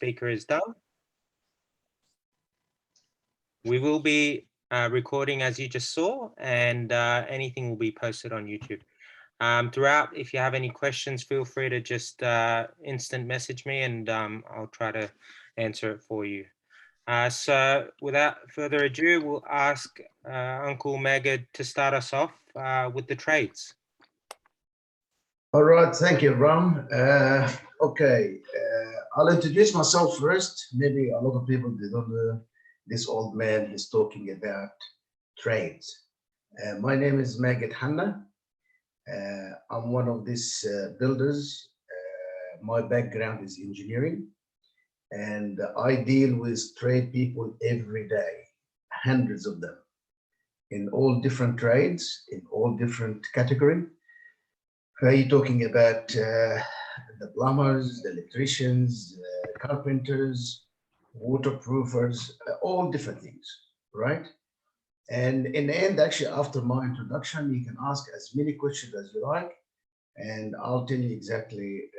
speaker is done. We will be recording as you just saw, and anything will be posted on YouTube. Throughout, if you have any questions, feel free to just instant message me, and I'll try to answer it for you. So without further ado, we'll ask Uncle Megad to start us off with the trades. All right, thank you, Ram. Okay, I'll introduce myself first. Maybe a lot of people, they don't know this old man is talking about trades. My name is Megad Hanna. I'm one of these builders. My background is engineering, and I deal with trade people every day, hundreds of them, in all different trades, in all different categories. You're talking about the plumbers, the electricians, carpenters, waterproofers, all different things, right? And in the end, actually, after my introduction, you can ask as many questions as you like, and I'll tell you exactly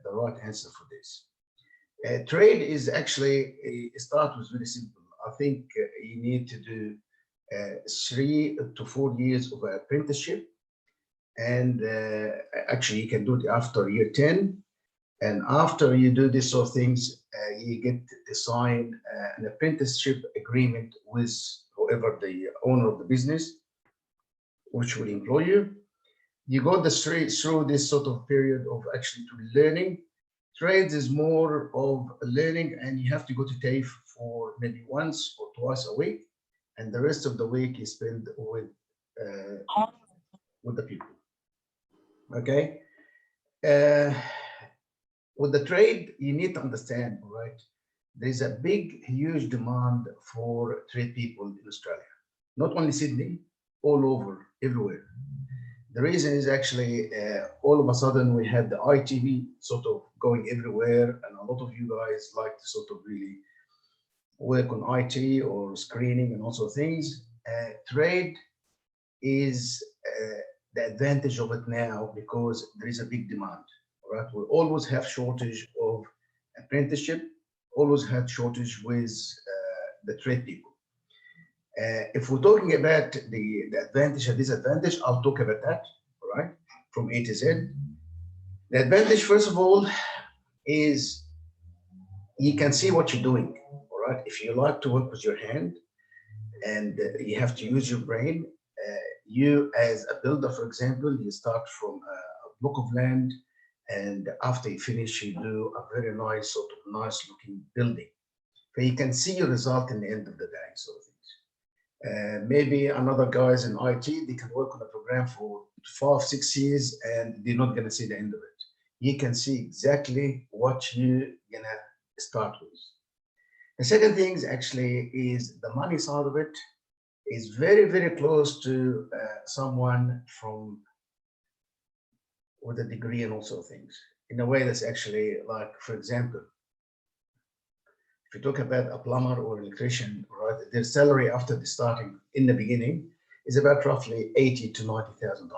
the right answer for this. Trade is actually, start was very simple. I think you need to do 3 to 4 years of apprenticeship. And actually, you can do it after year 10. And after you do this sort of things, you get to sign an apprenticeship agreement with whoever the owner of the business, which will employ you. You go through this sort of period of actually to learning. Trades is more of learning, and you have to go to TAFE for maybe once or twice a week, and the rest of the week you spend with the people. Okay. With the trade, you need to understand, right? There's a big, huge demand for trade people in Australia, not only Sydney, all over, everywhere. The reason is actually all of a sudden we had the IT sort of going everywhere, and a lot of you guys like to sort of really work on IT or screening and also things. Trade is the advantage of it now because there is a big demand, right? We always have shortage of apprenticeship, always had shortage with the trade people. If we're talking about the advantage and disadvantage, I'll talk about that, all right, from A to Z. The advantage, first of all, is you can see what you're doing, all right? If you like to work with your hand and you have to use your brain, you as a builder, for example, you start from a block of land, and after you finish, you do a very nice, sort of nice looking building. So you can see your result in the end of the day, sort of things. Maybe another guys in IT, they can work on a program for 5, 6 years, and they're not gonna see the end of it. You can see exactly what you're gonna start with. The second thing actually is the money side of it is very, very close to someone from with a degree and also things in a way that's actually like, for example, if you talk about a plumber or electrician, right, their salary after the starting in the beginning is about roughly $80,000 to $90,000,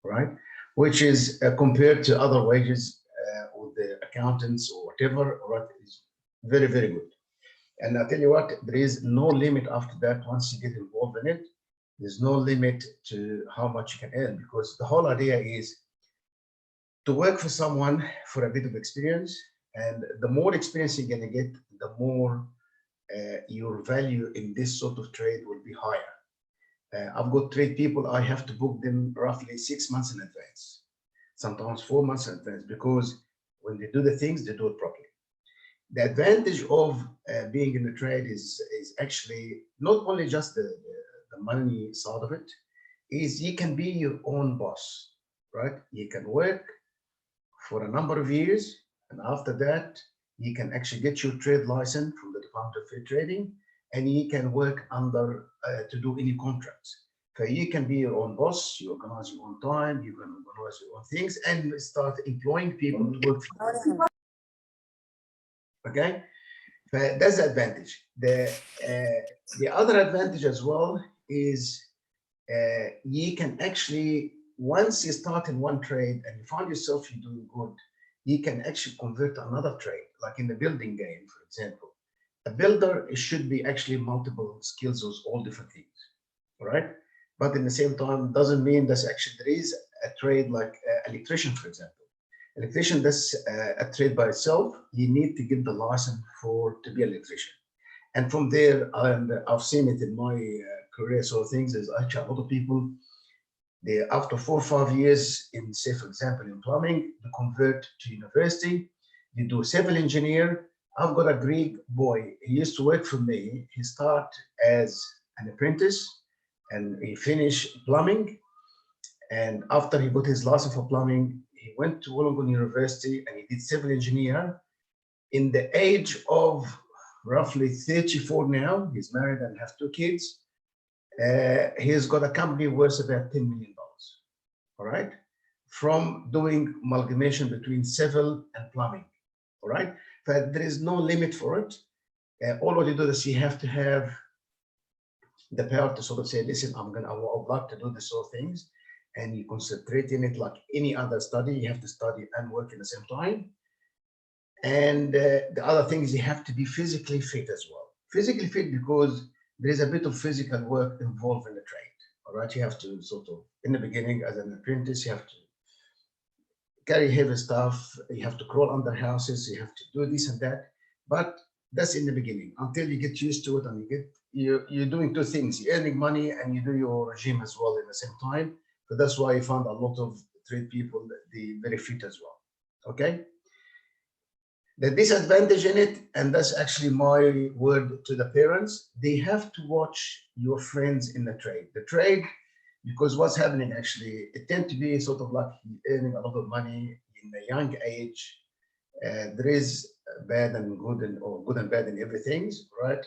right? Which is compared to other wages with the accountants or whatever, right, is very, very good. And I tell you what, there is no limit after that. Once you get involved in it, there's no limit to how much you can earn, because the whole idea is to work for someone for a bit of experience. And the more experience you're going to get, the more your value in this sort of trade will be higher. I've got trade people, I have to book them roughly 6 months in advance, sometimes 4 months in advance, because when they do the things, they do it properly. The advantage of being in the trade is actually not only just the money side of it, is you can be your own boss, right? You can work for a number of years, and after that, you can actually get your trade license from the Department of Fair Trading, and you can work under to do any contracts. So you can be your own boss, you organize your own time, you can organize your own things, and start employing people to work for you. Okay, but that's the advantage. The other advantage as well is you can actually, once you start in one trade and you find yourself you're doing good, he can actually convert to another trade, like in the building game, for example. A builder should be actually multiple skills of all different things, all right? But in the same time, doesn't mean that actually there is a trade like electrician, for example. Electrician, that's a trade by itself. You need to get the license for to be an electrician. And from there, and I've seen it in my career, so things is actually a lot of people, they after 4 or 5 years in, say, for example, in plumbing, they convert to university, you do civil engineer. I've got a Greek boy, he used to work for me. He started as an apprentice and he finished plumbing. And after he got his license for plumbing, he went to Wollongong University and he did civil engineer. In the age of roughly 34 now, he's married and has 2 kids. He's got a company worth about $10 million, all right? From doing amalgamation between civil and plumbing, all right? But there is no limit for it. All what you do is you have to have the power to sort of say, listen, I would like to do these sort of things. And you concentrate in it like any other study. You have to study and work at the same time. And the other thing is you have to be physically fit as well. Physically fit because there is a bit of physical work involved in the trade. All right, you have to sort of, in the beginning as an apprentice, you have to carry heavy stuff, you have to crawl under houses, you have to do this and that. But that's in the beginning until you get used to it and you're doing two things. You're earning money and you do your regime as well at the same time. So that's why you found a lot of trade people, they very fit as well. Okay. The disadvantage in it, and that's actually my word to the parents, they have to watch your friends in the trade. The trade, because what's happening actually, it tends to be sort of like earning a lot of money in a young age. There is bad and good or good and bad in everything, right?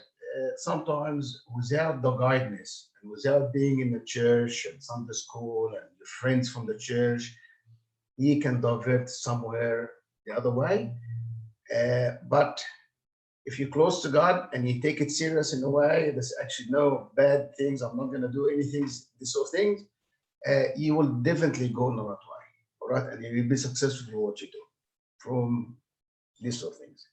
Sometimes without the guidance and without being in the church and Sunday school and your friends from the church, you can divert somewhere the other way. But if you're close to God and you take it serious in a way, there's actually no bad things. I'm not going to do anything, this sort of things. You will definitely go in the right way, all right? And you will be successful in what you do from these sort of things.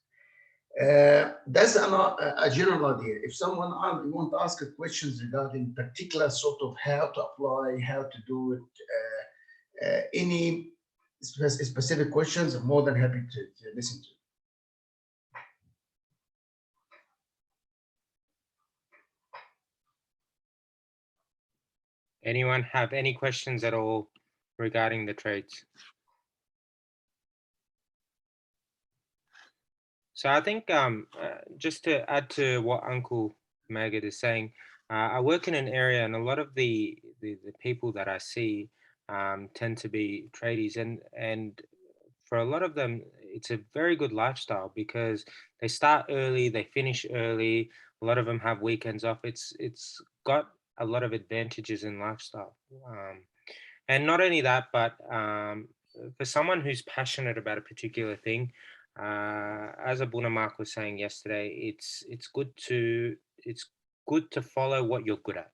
That's a general idea. If someone you want to ask questions regarding particular sort of how to apply, how to do it, any specific questions, I'm more than happy to listen to. Anyone have any questions at all regarding the trades? So I think just to add to what Uncle Magid is saying, I work in an area and a lot of the people that I see tend to be tradies, and for a lot of them, it's a very good lifestyle because they start early, they finish early. A lot of them have weekends off. It's got a lot of advantages in lifestyle, and not only that, but for someone who's passionate about a particular thing, as Abuna Mark was saying yesterday, it's good to follow what you're good at.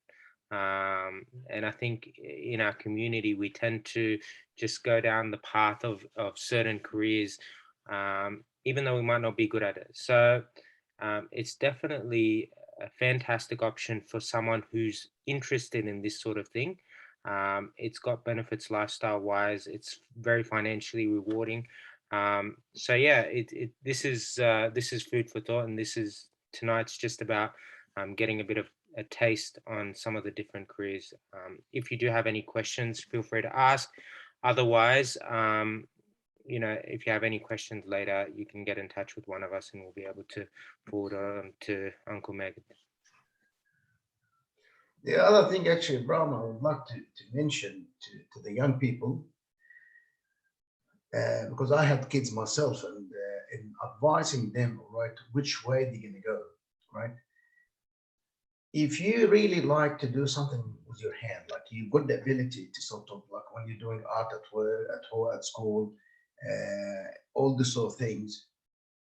And I think in our community, we tend to just go down the path of certain careers, even though we might not be good at it. So it's definitely a fantastic option for someone who's interested in this sort of thing. It's got benefits lifestyle wise. It's very financially rewarding. So yeah, this is food for thought, and this is tonight's just about getting a bit of a taste on some of the different careers. If you do have any questions, feel free to ask. Otherwise, if you have any questions later, you can get in touch with one of us and we'll be able to forward on to Uncle Megan. The other thing, actually, Bram, I would like to mention to the young people, because I had kids myself, and in advising them, right, which way they're going to go, right? If you really like to do something with your hand, like you've got the ability to sort of like when you're doing art at work, at home, at school, all these sort of things,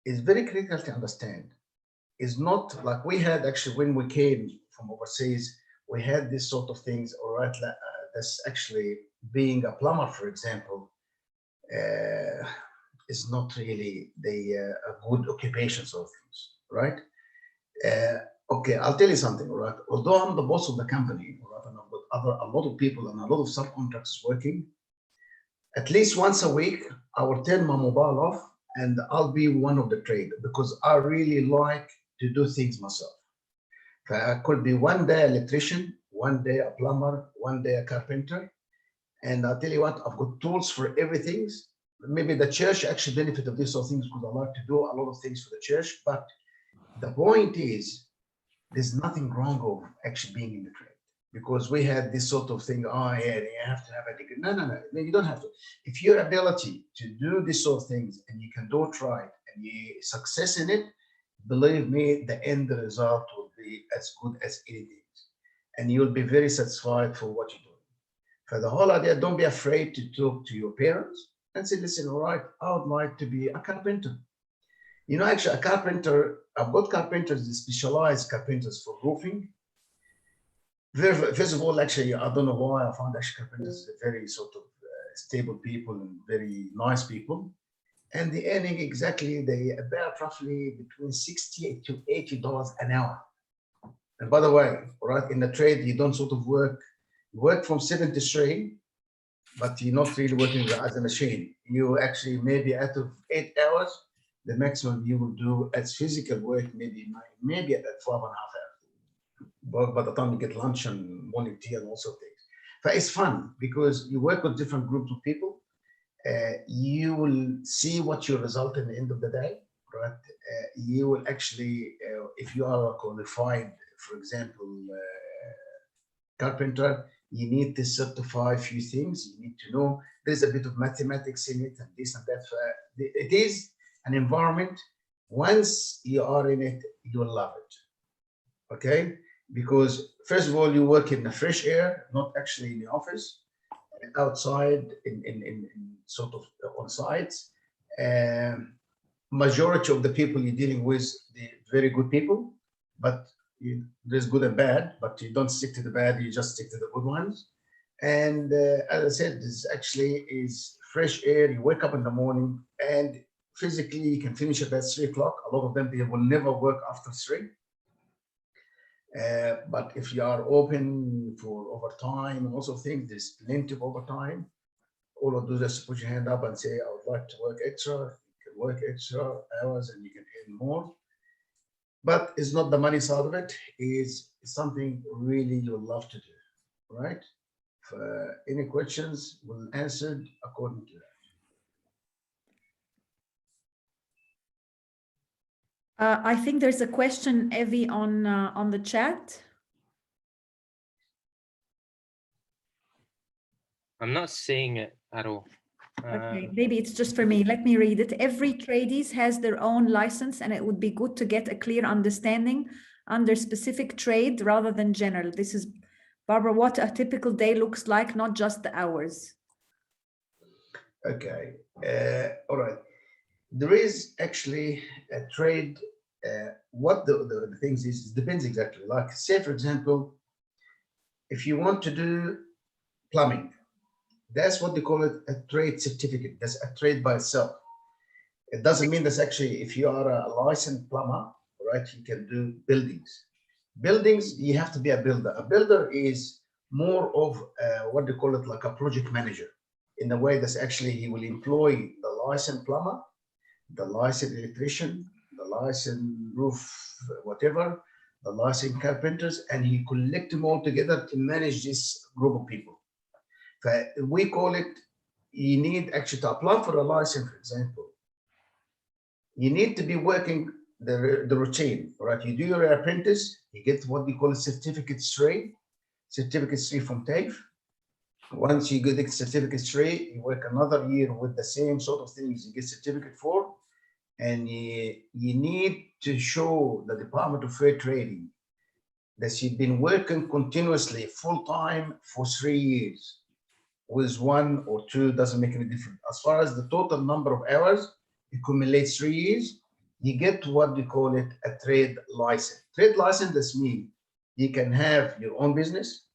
it's very critical to understand. It's not like we had actually when we came from overseas, we had this sort of things, all right, that's actually being a plumber, for example. is not really the a good occupations of things, right? Okay, I'll tell you something, all right? Although I'm the boss of the company, all right, and I've got a lot of people and a lot of subcontractors working, at least once a week, I will turn my mobile off and I'll be one of the trade because I really like to do things myself. I could be one day electrician, one day a plumber, one day a carpenter. And I'll tell you what, I've got tools for everything. Maybe the church actually benefit of these sort of things because I like to do a lot of things for the church. But the point is, there's nothing wrong of actually being in the trade because we had this sort of thing. Oh, yeah, you have to have a degree. No, you don't have to. If your ability to do this sort of things and you can do it right and you success in it, believe me, the end result will be as good as anything, and you'll be very satisfied for what you're doing. For the whole idea, don't be afraid to talk to your parents and say, listen, all right, I would like to be a carpenter. You know, actually, a carpenter, I've got carpenters, specialized carpenters for roofing. First of all, actually, I don't know why I found actually carpenters very sort of stable people and very nice people. And the earning exactly, they about roughly between $60 to $80 an hour. And by the way, right, in the trade, you don't sort of work from 7 to 3, but you're not really working as a machine. You actually maybe out of 8 hours, the maximum you will do as physical work, maybe at 12.5 hours. But by the time you get lunch and morning tea and also things. But it's fun because you work with different groups of people. You will see what your result in the end of the day, right? You will actually, if you are a qualified, for example, carpenter, you need to certify a few things. You need to know there's a bit of mathematics in it and this and that. It is an environment. Once you are in it, you'll love it. Okay? Because first of all, you work in the fresh air, not actually in the office, outside in sort of on sites. Majority of the people you're dealing with, the very good people, but there's good and bad, but you don't stick to the bad, you just stick to the good ones. And as I said, this actually is fresh air. You wake up in the morning and physically you can finish at 3 o'clock. A lot of them, they will never work after 3. But if you are open for overtime and also things, there's plenty of overtime. All of those just put your hand up and say, I would like to work extra. You can work extra hours and you can earn more. But it's not the money side of it. It's something really you love to do, right? For any questions, we'll answer according to that. I think there's a question, Evie, on the chat. I'm not seeing it at all. Okay, maybe it's just for me. Let me read it. Every tradies has their own license, and it would be good to get a clear understanding under specific trade rather than general. This is Barbara, what a typical day looks like, not just the hours. Okay, all right. There is actually a trade. What the things is, it depends exactly. Like say, for example, if you want to do plumbing, that's what they call it, a trade certificate. That's a trade by itself. It doesn't mean that's actually, if you are a licensed plumber, right, you can do buildings. Buildings, you have to be a builder. A builder is more of what they call it, like a project manager, in the way that's actually he will employ the licensed plumber, the licensed electrician, the licensed roof, whatever, the licensed carpenters, and he collect them all together to manage this group of people. We call it, you need actually to apply for a license, for example, you need to be working the routine, right? You do your apprentice, you get what we call a certificate 3 from TAFE. Once you get the certificate 3, you work another year with the same sort of things, you get certificate 4, and you need to show the Department of Fair Trading that you've been working continuously full-time for 3 years. With 1 or 2 doesn't make any difference. As far as the total number of hours accumulates 3 years, you get what we call it a trade license. Trade license, this means you can have your own business,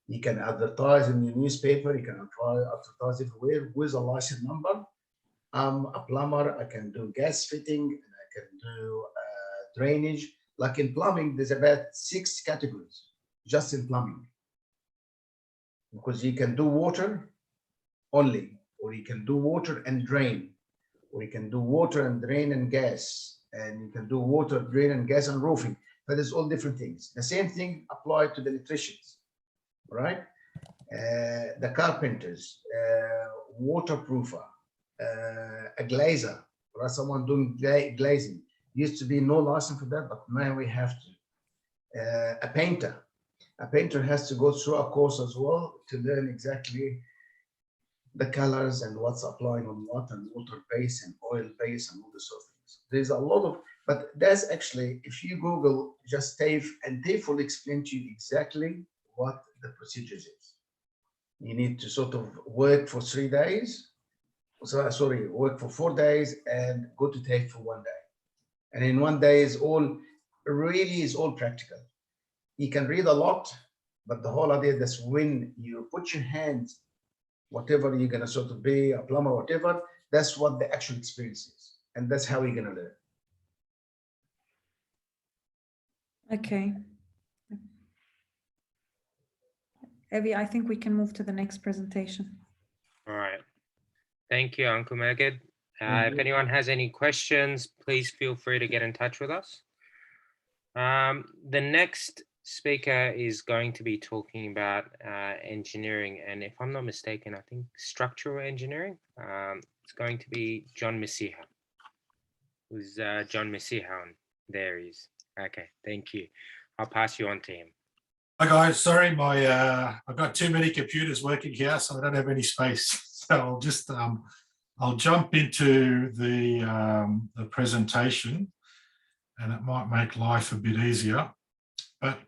you can advertise in your newspaper, you can advertise everywhere with a license number I'm a plumber, I can do gas fitting, and I can do drainage. Like in plumbing, there's about 6 categories just in plumbing. Because you can do water only, or you can do water and drain, or you can do water and drain and gas, and you can do water, drain and gas and roofing. But it's all different things. The same thing applied to the electricians, right? The carpenters, waterproofer, a glazer, or someone doing glazing. Used to be no license for that, but now we have to. A painter. A painter has to go through a course as well to learn exactly the colors and what's applying on what, and water base and oil base and all this sort of things. There's a lot of, but that's actually, if you Google just Dave, and Dave will explain to you exactly what the procedures is. You need to sort of work for 3 days. So, sorry, work for 4 days and go to Dave for 1 day. And in 1 day is all, really is all practical. You can read a lot, but the whole idea is when you put your hands, whatever you're gonna sort of be, a plumber, whatever, that's what the actual experience is. And that's how you're gonna learn. Okay. Evie, I think we can move to the next presentation. All right. Thank you, Uncle Magid. Thank If you. anyone has any questions, please feel free to get in touch with us. The next speaker is going to be talking about engineering, and if I'm not mistaken, I think structural engineering. It's going to be John Messiha. Who's John Messiha on? There he is. Okay, thank you. I'll pass you on to him. Hi guys, sorry, I've got too many computers working here, so I don't have any space. So I'll just I'll jump into the presentation, and it might make life a bit easier. But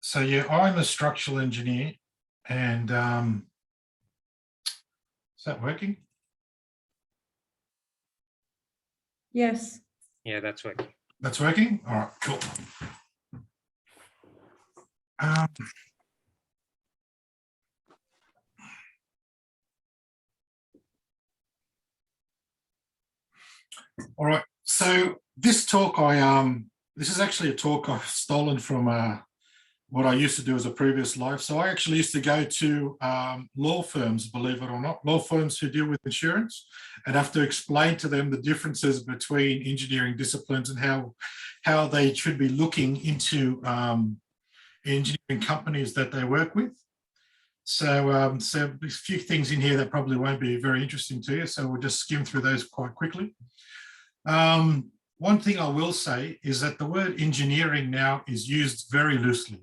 so yeah, I'm a structural engineer, and is that working? Yes. Yeah, that's working. That's working. All right, cool. All right, so this talk this is actually a talk I've stolen from what I used to do as a previous life. So I actually used to go to law firms, believe it or not, law firms who deal with insurance, and have to explain to them the differences between engineering disciplines and how they should be looking into engineering companies that they work with. So, so there's a few things in here that probably won't be very interesting to you, so we'll just skim through those quite quickly. One thing I will say is that the word engineering now is used very loosely.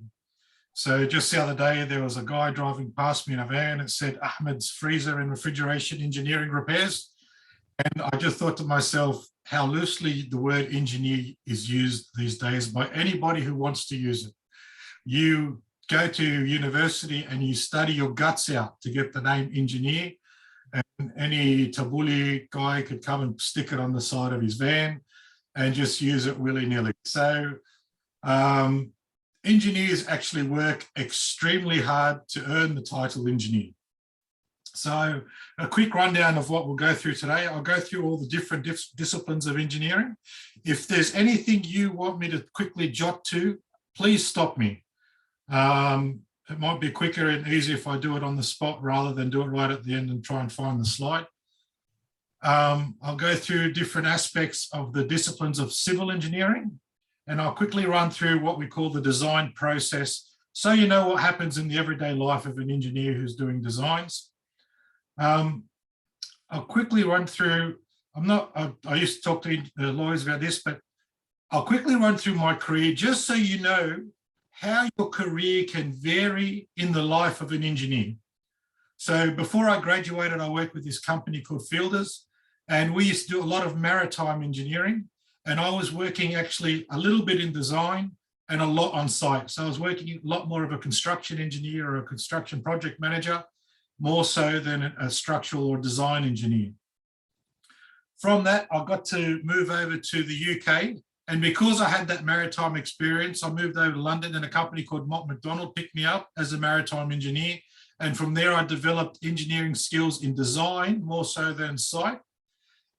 So just the other day, there was a guy driving past me in a van and said, Ahmed's freezer and refrigeration engineering repairs. And I just thought to myself, how loosely the word engineer is used these days by anybody who wants to use it. You go to university and you study your guts out to get the name engineer, and any tabuli guy could come and stick it on the side of his van and just use it willy-nilly. So engineers actually work extremely hard to earn the title engineer. So a quick rundown of what we'll go through today. I'll go through all the different disciplines of engineering. If there's anything you want me to quickly jot to, please stop me. It might be quicker and easier if I do it on the spot rather than do it right at the end and try and find the slide. I'll go through different aspects of the disciplines of civil engineering, and I'll quickly run through what we call the design process, so you know what happens in the everyday life of an engineer who's doing designs. I'll quickly run through, I used to talk to lawyers about this, but I'll quickly run through my career just so you know how your career can vary in the life of an engineer. So before I graduated, I worked with this company called Fielders, and we used to do a lot of maritime engineering, and I was working actually a little bit in design and a lot on site. So I was working a lot more of a construction engineer or a construction project manager, more so than a structural or design engineer. From that, I got to move over to the UK. And because I had that maritime experience, I moved over to London, and a company called Mott MacDonald picked me up as a maritime engineer. And from there, I developed engineering skills in design, more so than site.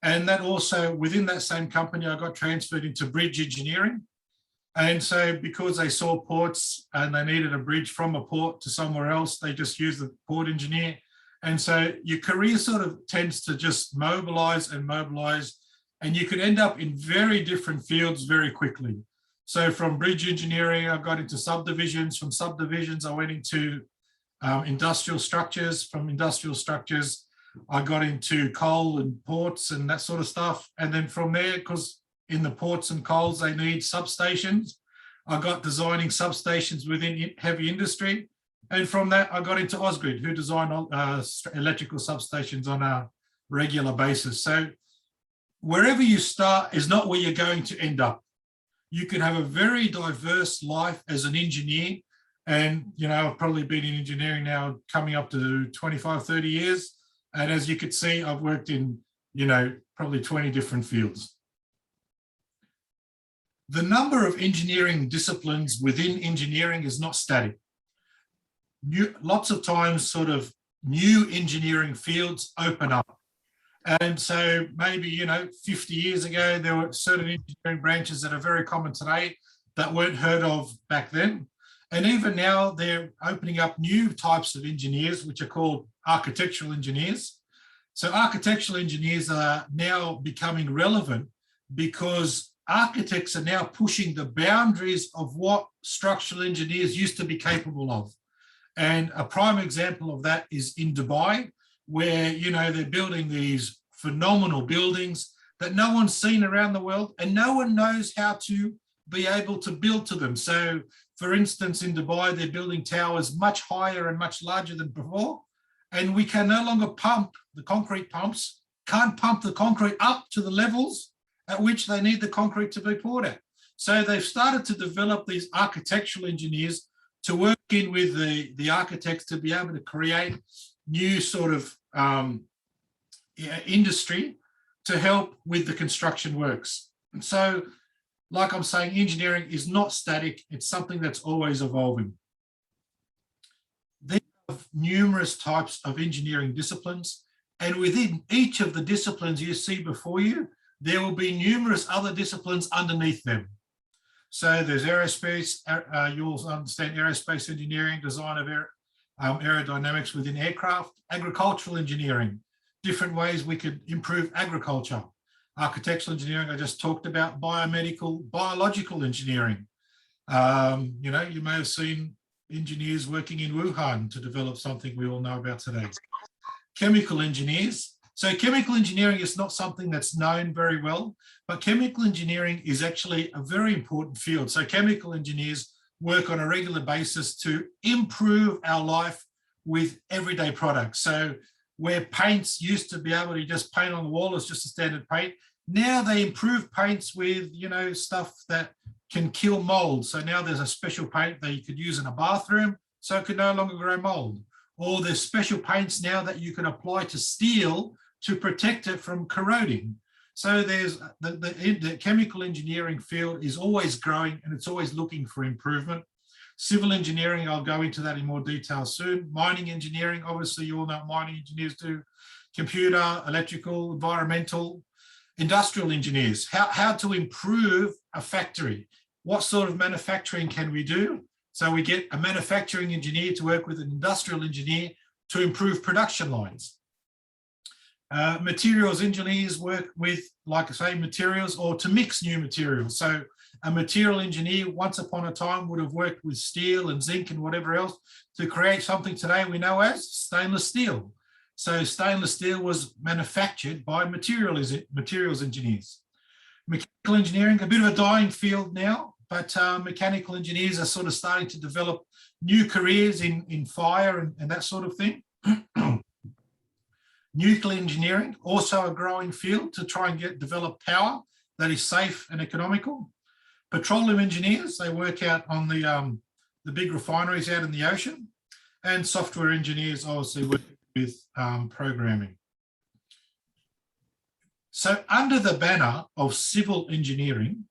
And that also, within that same company, I got transferred into bridge engineering. And so because they saw ports and they needed a bridge from a port to somewhere else, they just used the port engineer. And so your career sort of tends to just mobilize, and you could end up in very different fields very quickly. So from bridge engineering, I got into subdivisions. From subdivisions, I went into industrial structures. From industrial structures, I got into coal and ports and that sort of stuff. And then from there, because in the ports and coals, they need substations, I got designing substations within heavy industry. And from that, I got into Ausgrid, who designed electrical substations on a regular basis. So wherever you start is not where you're going to end up. You can have a very diverse life as an engineer. And, you know, I've probably been in engineering now coming up to 25, 30 years. And as you could see, I've worked in, you know, probably 20 different fields. The number of engineering disciplines within engineering is not static. Lots of times sort of new engineering fields open up. And so maybe, you know, 50 years ago, there were certain engineering branches that are very common today that weren't heard of back then. And even now they're opening up new types of engineers, which are called architectural engineers. So architectural engineers are now becoming relevant because architects are now pushing the boundaries of what structural engineers used to be capable of. And a prime example of that is in Dubai, where, you know, they're building these phenomenal buildings that no one's seen around the world, and no one knows how to be able to build to them. So for instance, in Dubai, they're building towers much higher and much larger than before. And we can no longer pump, the concrete pumps can't pump the concrete up to the levels at which they need the concrete to be poured at. So they've started to develop these architectural engineers to work in with the architects to be able to create new sort of industry to help with the construction works. And so, like I'm saying, engineering is not static, it's something that's always evolving. There are numerous types of engineering disciplines, and within each of the disciplines you see before you, there will be numerous other disciplines underneath them. So there's aerospace, you'll understand aerospace engineering, design of aerodynamics within aircraft, agricultural engineering, different ways we could improve agriculture, architectural engineering, I just talked about, biological engineering. You know, you may have seen engineers working in Wuhan to develop something we all know about today. Chemical engineers. So chemical engineering is not something that's known very well, but chemical engineering is actually a very important field. So chemical engineers work on a regular basis to improve our life with everyday products. So where paints used to be able to just paint on the wall as just a standard paint, now they improve paints with, you know, stuff that can kill mold. So now there's a special paint that you could use in a bathroom so it could no longer grow mold. Or there's special paints now that you can apply to steel to protect it from corroding. So there's the chemical engineering field is always growing and it's always looking for improvement. Civil engineering, I'll go into that in more detail soon. Mining engineering, obviously you all know what mining engineers do. Computer, electrical, environmental. Industrial engineers, how to improve a factory. What sort of manufacturing can we do? So we get a manufacturing engineer to work with an industrial engineer to improve production lines. Materials engineers work with, like I say, materials or to mix new materials. So a material engineer once upon a time would have worked with steel and zinc and whatever else to create something today we know as stainless steel. So stainless steel was manufactured by materials engineers. Mechanical engineering, a bit of a dying field now, but mechanical engineers are sort of starting to develop new careers in fire and that sort of thing. Nuclear engineering, also a growing field to try and develop power that is safe and economical. Petroleum engineers, they work out on the big refineries out in the ocean. And software engineers obviously work with programming. So under the banner of civil engineering,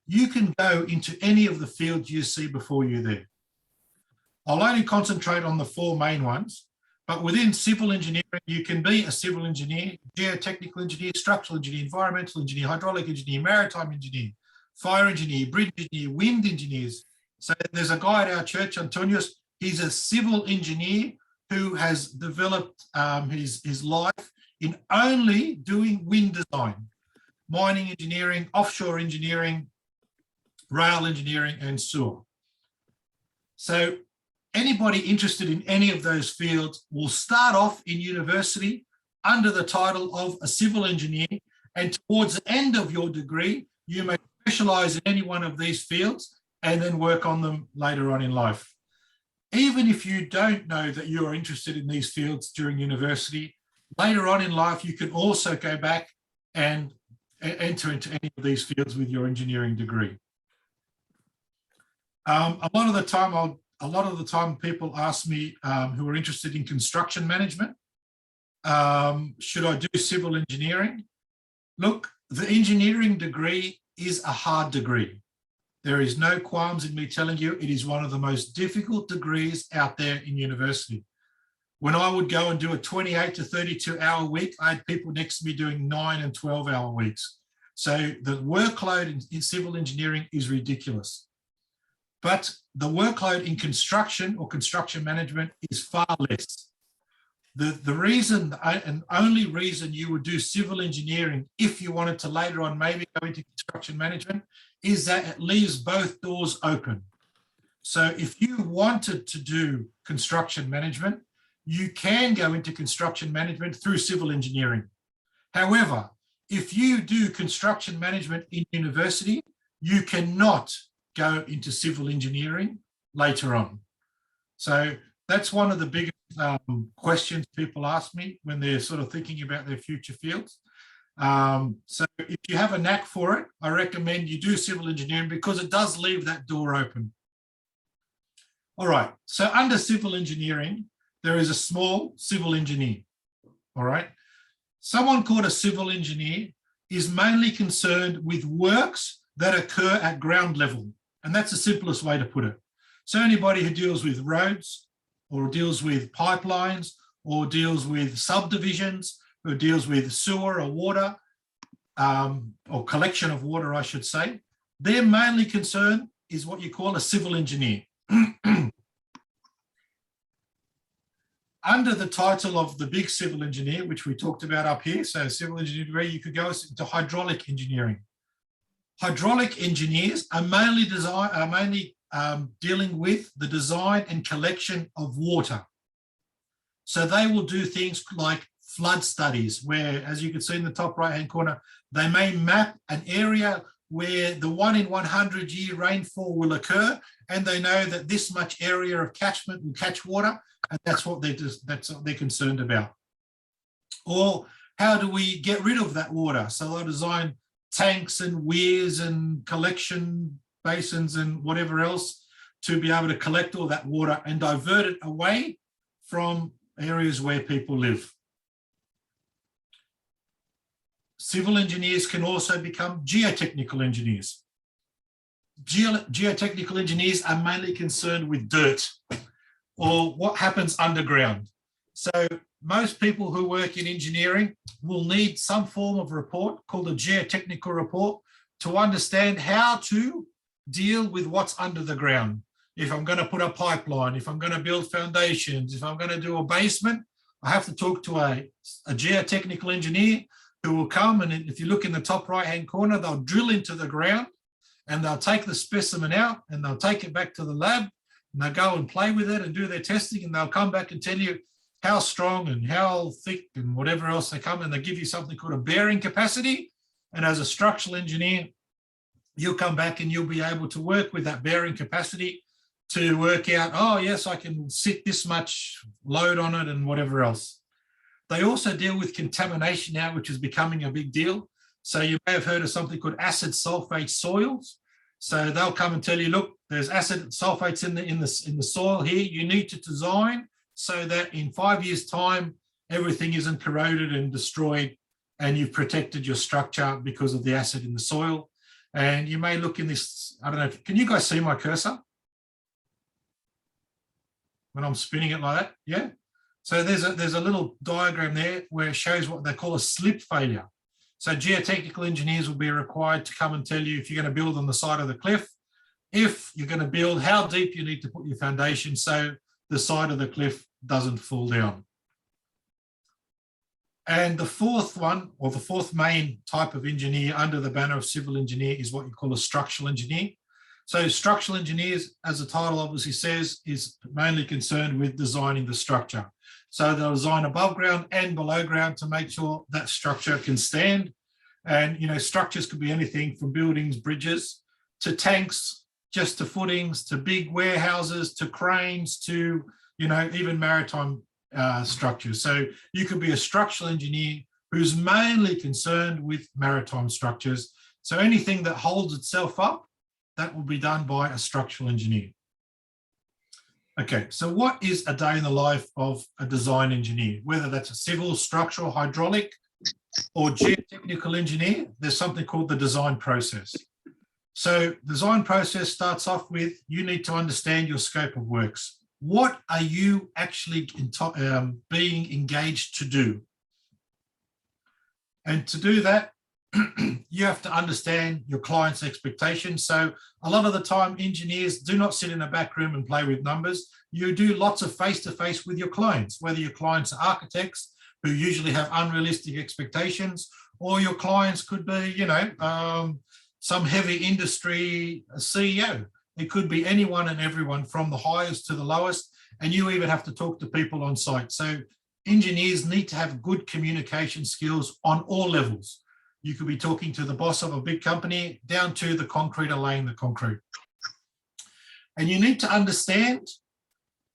you can go into any of the fields you see before you there. I'll only concentrate on the four main ones, But within civil engineering, you can be a civil engineer, geotechnical engineer, structural engineer, environmental engineer, hydraulic engineer, maritime engineer, fire engineer, bridge engineer, wind engineers. So there's a guy at our church, Antonius. He's a civil engineer who has developed his life in only doing wind design, mining engineering, offshore engineering, rail engineering, and sewer. So anybody interested in any of those fields will start off in university under the title of a civil engineer, and towards the end of your degree, you may specialize in any one of these fields and then work on them later on in life. Even if you don't know that you are interested in these fields during university, later on in life, you can also go back and enter into any of these fields with your engineering degree. A lot of the time people ask me who are interested in construction management, should I do civil engineering? Look, the engineering degree is a hard degree. There is no qualms in me telling you it is one of the most difficult degrees out there in university. When I would go and do a 28 to 32 hour week, I had people next to me doing 9 and 12 hour weeks. So the workload in civil engineering is ridiculous. But the workload in construction or construction management is far less. The reason and only reason you would do civil engineering if you wanted to later on maybe go into construction management is that it leaves both doors open. So if you wanted to do construction management, you can go into construction management through civil engineering. However, if you do construction management in university, you cannot go into civil engineering later on. So that's one of the biggest questions people ask me when they're sort of thinking about their future fields. So if you have a knack for it, I recommend you do civil engineering because it does leave that door open. All right, so under civil engineering, there is a small civil engineer, all right? Someone called a civil engineer is mainly concerned with works that occur at ground level, and that's the simplest way to put it. So anybody who deals with roads or deals with pipelines or deals with subdivisions or deals with sewer or water or collection of water, I should say, their mainly concern is what you call a civil engineer. Under the title of the big civil engineer, which we talked about up here, so civil engineering degree, you could go into hydraulic engineering. Hydraulic engineers are mainly dealing with the design and collection of water. So they will do things like flood studies, where, as you can see in the top right-hand corner, they may map an area where the 1 in 100 year rainfall will occur, and they know that this much area of catchment will catch water, and that's what they're concerned about. Or how do we get rid of that water? So they'll design tanks and weirs and collection basins and whatever else to be able to collect all that water and divert it away from areas where people live. Civil engineers can also become geotechnical engineers. Geotechnical engineers are mainly concerned with dirt or what happens underground. So most people who work in engineering will need some form of report called a geotechnical report to understand how to deal with what's under the ground. If I'm going to put a pipeline, if I'm going to build foundations, if I'm going to do a basement, I have to talk to a geotechnical engineer who will come, and if you look in the top right-hand corner, they'll drill into the ground and they'll take the specimen out and they'll take it back to the lab and they'll go and play with it and do their testing, and they'll come back and tell you how strong and how thick and whatever else they come, and they give you something called a bearing capacity. And as a structural engineer, you'll come back and you'll be able to work with that bearing capacity to work out, oh yes, I can sit this much load on it and whatever else. They also deal with contamination now, which is becoming a big deal. So you may have heard of something called acid sulfate soils. So they'll come and tell you, look, there's acid sulfates in the soil here. You need to design so that in 5 years' time, everything isn't corroded and destroyed, and you've protected your structure because of the acid in the soil. And you may look in this, I don't know, can you guys see my cursor when I'm spinning it like that? Yeah. So there's a little diagram there where it shows what they call a slip failure. So geotechnical engineers will be required to come and tell you if you're going to build on the side of the cliff, if you're going to build, how deep you need to put your foundation so the side of the cliff doesn't fall down. And the fourth one, or the fourth main type of engineer under the banner of civil engineer, is what you call a structural engineer. So structural engineers, as the title obviously says, is mainly concerned with designing the structure. So they'll design above ground and below ground to make sure that structure can stand. And, you know, structures could be anything from buildings, bridges, to tanks, just to footings, to big warehouses, to cranes, to, you know, even maritime structures. So you could be a structural engineer who's mainly concerned with maritime structures. So anything that holds itself up, that will be done by a structural engineer. Okay, so what is a day in the life of a design engineer? Whether that's a civil, structural, hydraulic, or geotechnical engineer, there's something called the design process. So design process starts off with, you need to understand your scope of works. What are you actually being engaged to do? And to do that, you have to understand your client's expectations. So a lot of the time, engineers do not sit in a back room and play with numbers. You do lots of face-to-face with your clients, whether your clients are architects who usually have unrealistic expectations, or your clients could be, you know, some heavy industry CEO. It could be anyone and everyone from the highest to the lowest, and you even have to talk to people on site. So engineers need to have good communication skills on all levels. You could be talking to the boss of a big company down to the concreter laying the concrete. And you need to understand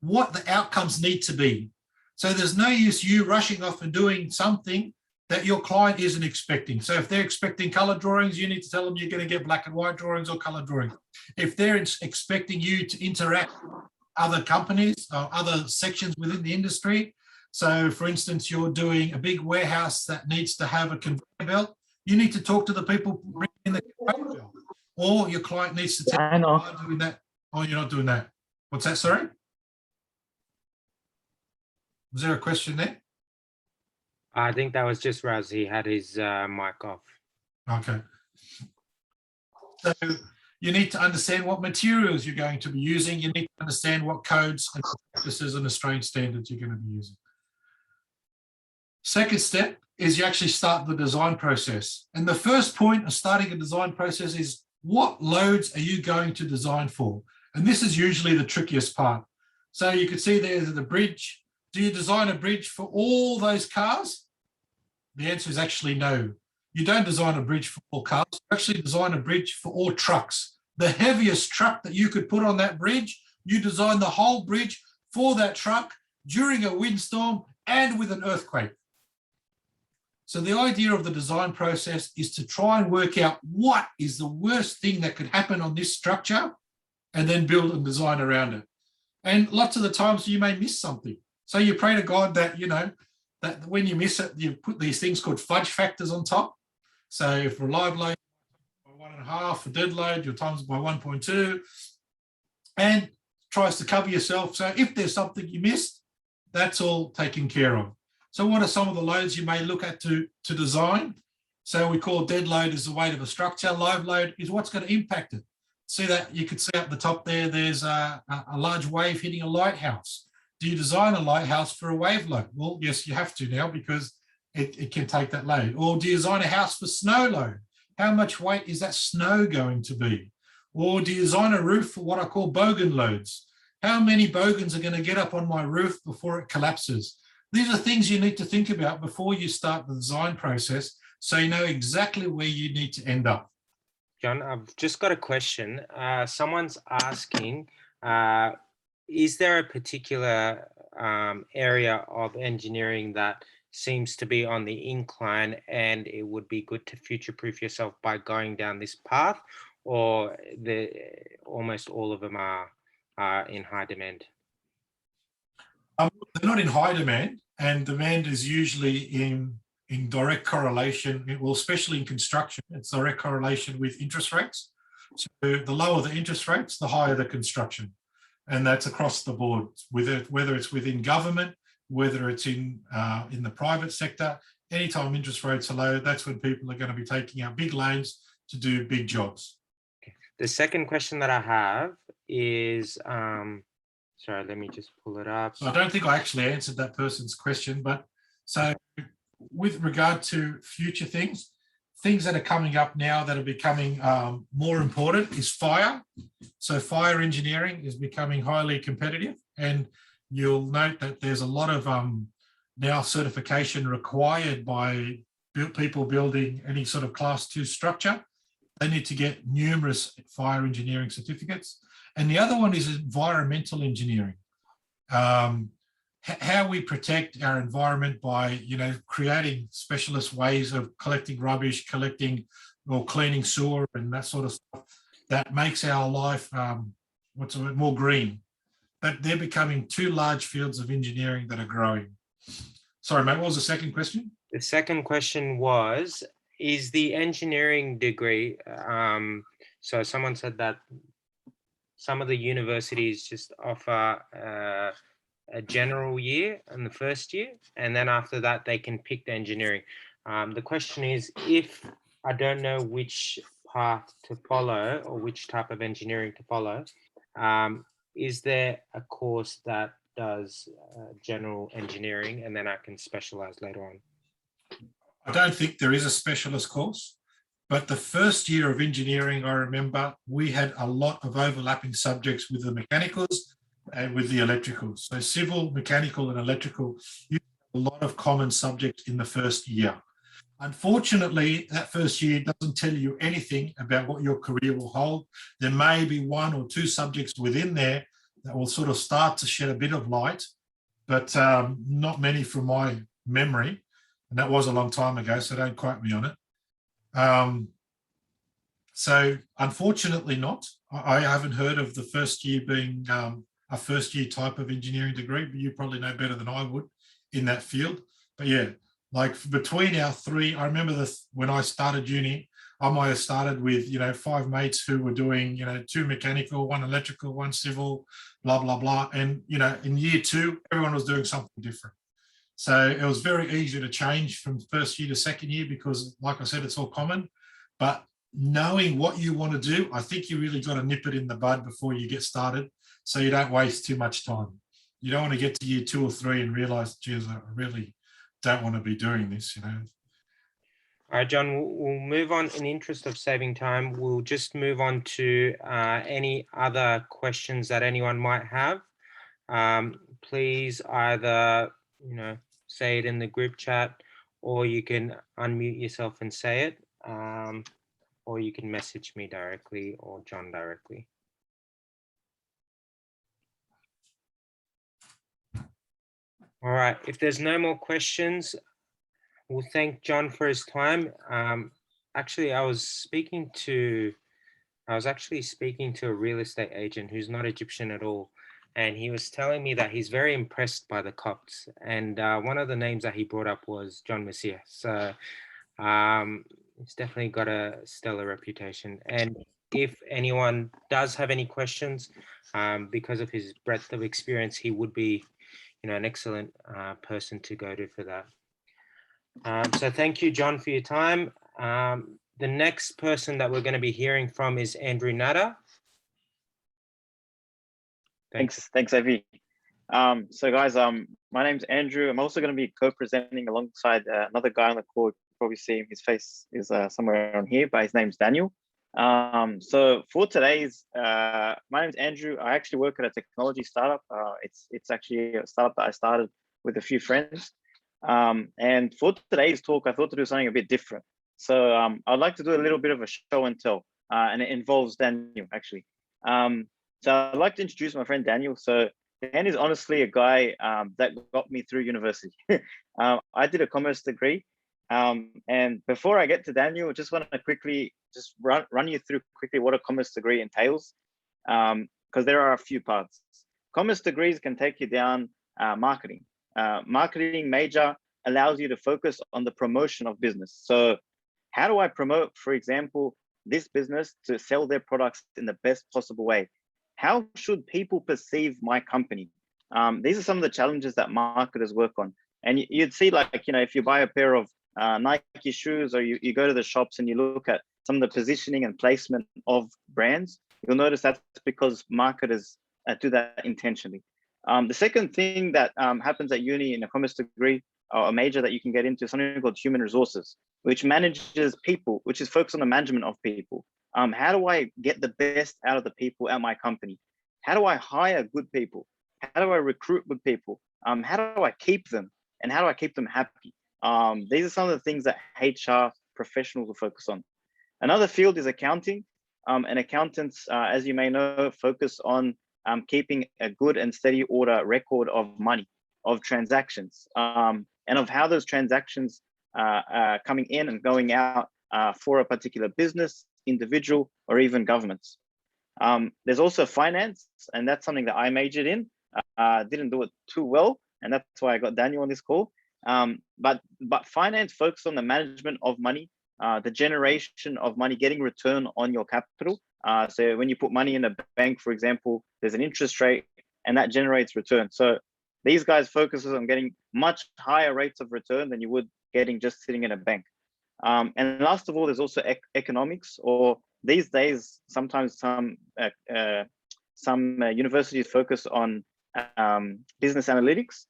what the outcomes need to be. So there's no use you rushing off and doing something that your client isn't expecting. So if they're expecting color drawings, you need to tell them you're going to get black and white drawings or color drawings. If they're expecting you to interact with other companies or other sections within the industry, so for instance, you're doing a big warehouse that needs to have a conveyor belt, you need to talk to the people bringing in the conveyor belt. Or your client needs to tell you, you're not doing that, or you're not doing that. What's that, sorry? Was there a question there? I think that was just Raz. He had his mic off. Okay. So you need to understand what materials you're going to be using. You need to understand what codes and practices and Australian standards you're going to be using. Second step is you actually start the design process. And the first point of starting a design process is, what loads are you going to design for? And this is usually the trickiest part. So you can see there's the bridge. Do you design a bridge for all those cars? The answer is actually no. You don't design a bridge for all cars. You actually design a bridge for all trucks. The heaviest truck that you could put on that bridge, you design the whole bridge for that truck during a windstorm and with an earthquake. So the idea of the design process is to try and work out what is the worst thing that could happen on this structure and then build and design around it. And lots of the times you may miss something. So you pray to God that, you know, that when you miss it, you put these things called fudge factors on top. So for live load, by 1.5, for dead load, your times by 1.2, and tries to cover yourself. So if there's something you missed, that's all taken care of. So what are some of the loads you may look at to design? So we call dead load is the weight of a structure. Live load is what's going to impact it. See that, you can see up the top there, there's a large wave hitting a lighthouse. Do you design a lighthouse for a wave load? Well, yes, you have to now because it can take that load. Or do you design a house for snow load? How much weight is that snow going to be? Or do you design a roof for what I call bogan loads? How many bogans are going to get up on my roof before it collapses? These are things you need to think about before you start the design process, so you know exactly where you need to end up. John, I've just got a question. Someone's asking, is there a particular area of engineering that seems to be on the incline and it would be good to future-proof yourself by going down this path, or almost all of them are in high demand? They're not in high demand, and demand is usually in direct correlation, well, especially in construction, it's direct correlation with interest rates. So the lower the interest rates, the higher the construction. And that's across the board, whether it's within government, whether it's in the private sector. Anytime interest rates are low, that's when people are going to be taking out big loans to do big jobs. The second question that I have is, sorry, let me just pull it up. So I don't think I actually answered that person's question, but so with regard to future things that are coming up now that are becoming more important is fire. So fire engineering is becoming highly competitive, and you'll note that there's a lot of now certification required by people building any sort of class 2 structure. They need to get numerous fire engineering certificates. And the other one is environmental engineering. How we protect our environment by, creating specialist ways of collecting rubbish, collecting or cleaning sewer and that sort of stuff that makes our life, more green. But they're becoming 2 large fields of engineering that are growing. Sorry, mate, what was the second question? The second question was, is the engineering degree, so someone said that some of the universities just offer a general year in the first year, and then after that they can pick the engineering. The question is, if I don't know which path to follow or which type of engineering to follow, is there a course that does general engineering and then I can specialize later on? I don't think there is a specialist course, but the first year of engineering, I remember we had a lot of overlapping subjects with the mechanicals and with the electricals. So civil, mechanical and electrical, you have a lot of common subjects in the first year. Unfortunately, that first year doesn't tell you anything about what your career will hold. There may be 1 or 2 subjects within there that will sort of start to shed a bit of light, but not many from my memory. And that was a long time ago, so don't quote me on it. So unfortunately not. I haven't heard of the first year being a first year type of engineering degree, but you probably know better than I would in that field. But yeah, like between our 3, I remember when I started uni, I might have started with, 5 mates who were doing, 2 mechanical, 1 electrical, 1 civil, blah, blah, blah. And, in year 2, everyone was doing something different. So it was very easy to change from first year to second year because, like I said, it's all common. But knowing what you want to do, I think you really got to nip it in the bud before you get started so you don't waste too much time. You don't want to get to year 2 or 3 and realize, geez, I really don't want to be doing this, All right, John, we'll move on. In the interest of saving time, we'll just move on to any other questions that anyone might have. Please either, say it in the group chat, or you can unmute yourself and say it, or you can message me directly or John directly. All right, if there's no more questions, we'll thank John for his time. Actually, I was actually speaking to a real estate agent who's not Egyptian at all. And he was telling me that he's very impressed by the Copts. And one of the names that he brought up was John Messiah. So he's definitely got a stellar reputation. And if anyone does have any questions, because of his breadth of experience, he would be, an excellent person to go to for that. So thank you, John, for your time. The next person that we're going to be hearing from is Andrew Natter. Thanks, Avi. So guys, my name's Andrew. I'm also going to be co-presenting alongside another guy on the call. You can probably see him. His face is somewhere on here, but his name's Daniel. So for today's, my name's Andrew. I actually work at a technology startup. It's actually a startup that I started with a few friends. And for today's talk, I thought to do something a bit different. So I'd like to do a little bit of a show and tell, and it involves Daniel actually. So I'd like to introduce my friend Daniel. So Dan is honestly a guy that got me through university. I did a commerce degree. And before I get to Daniel, I just want to quickly just run you through quickly what a commerce degree entails, because there are a few parts. Commerce degrees can take you down marketing. Marketing major allows you to focus on the promotion of business. So how do I promote, for example, this business to sell their products in the best possible way? How should people perceive my company? These are some of the challenges that marketers work on. And you'd see, like, if you buy a pair of Nike shoes, or you go to the shops and you look at some of the positioning and placement of brands, you'll notice that's because marketers do that intentionally. The second thing that happens at uni in a commerce degree, or a major that you can get into, is something called human resources, which manages people, which is focused on the management of people. How do I get the best out of the people at my company? How do I hire good people? How do I recruit good people? How do I keep them? And how do I keep them happy? These are some of the things that HR professionals will focus on. Another field is accounting. And accountants, as you may know, focus on keeping a good and steady order record of money, of transactions, and of how those transactions are coming in and going out for a particular business, individual, or even governments. There's also finance, and that's something that I majored in. Didn't do it too well, and that's why I got Daniel on this call. But finance focuses on the management of money, the generation of money, getting return on your capital. So when you put money in a bank, for example, there's an interest rate, and that generates return. So these guys focus on getting much higher rates of return than you would getting just sitting in a bank. And last of all, there's also economics, or these days, sometimes some universities focus on business analytics.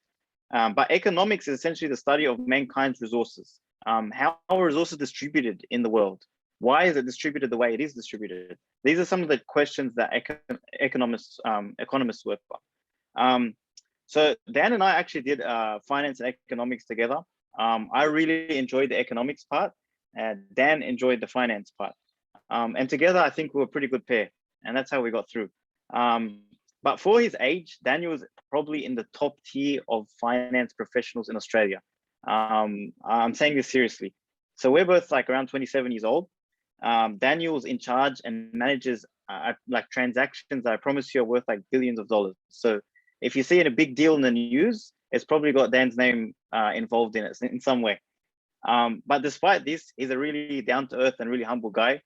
But economics is essentially the study of mankind's resources. How are resources distributed in the world? Why is it distributed the way it is distributed? These are some of the questions that economists work on. So Dan and I actually did finance and economics together. I really enjoyed the economics part, and Dan enjoyed the finance part. And together, I think we were a pretty good pair, and that's how we got through. But for his age, Daniel was probably in the top tier of finance professionals in Australia. I'm saying this seriously. So we're both like around 27 years old. Daniel's in charge and manages like transactions that I promise you are worth like billions of dollars. So if you see a big deal in the news, it's probably got Dan's name involved in it in some way. But despite this, he's a really down-to-earth and really humble guy.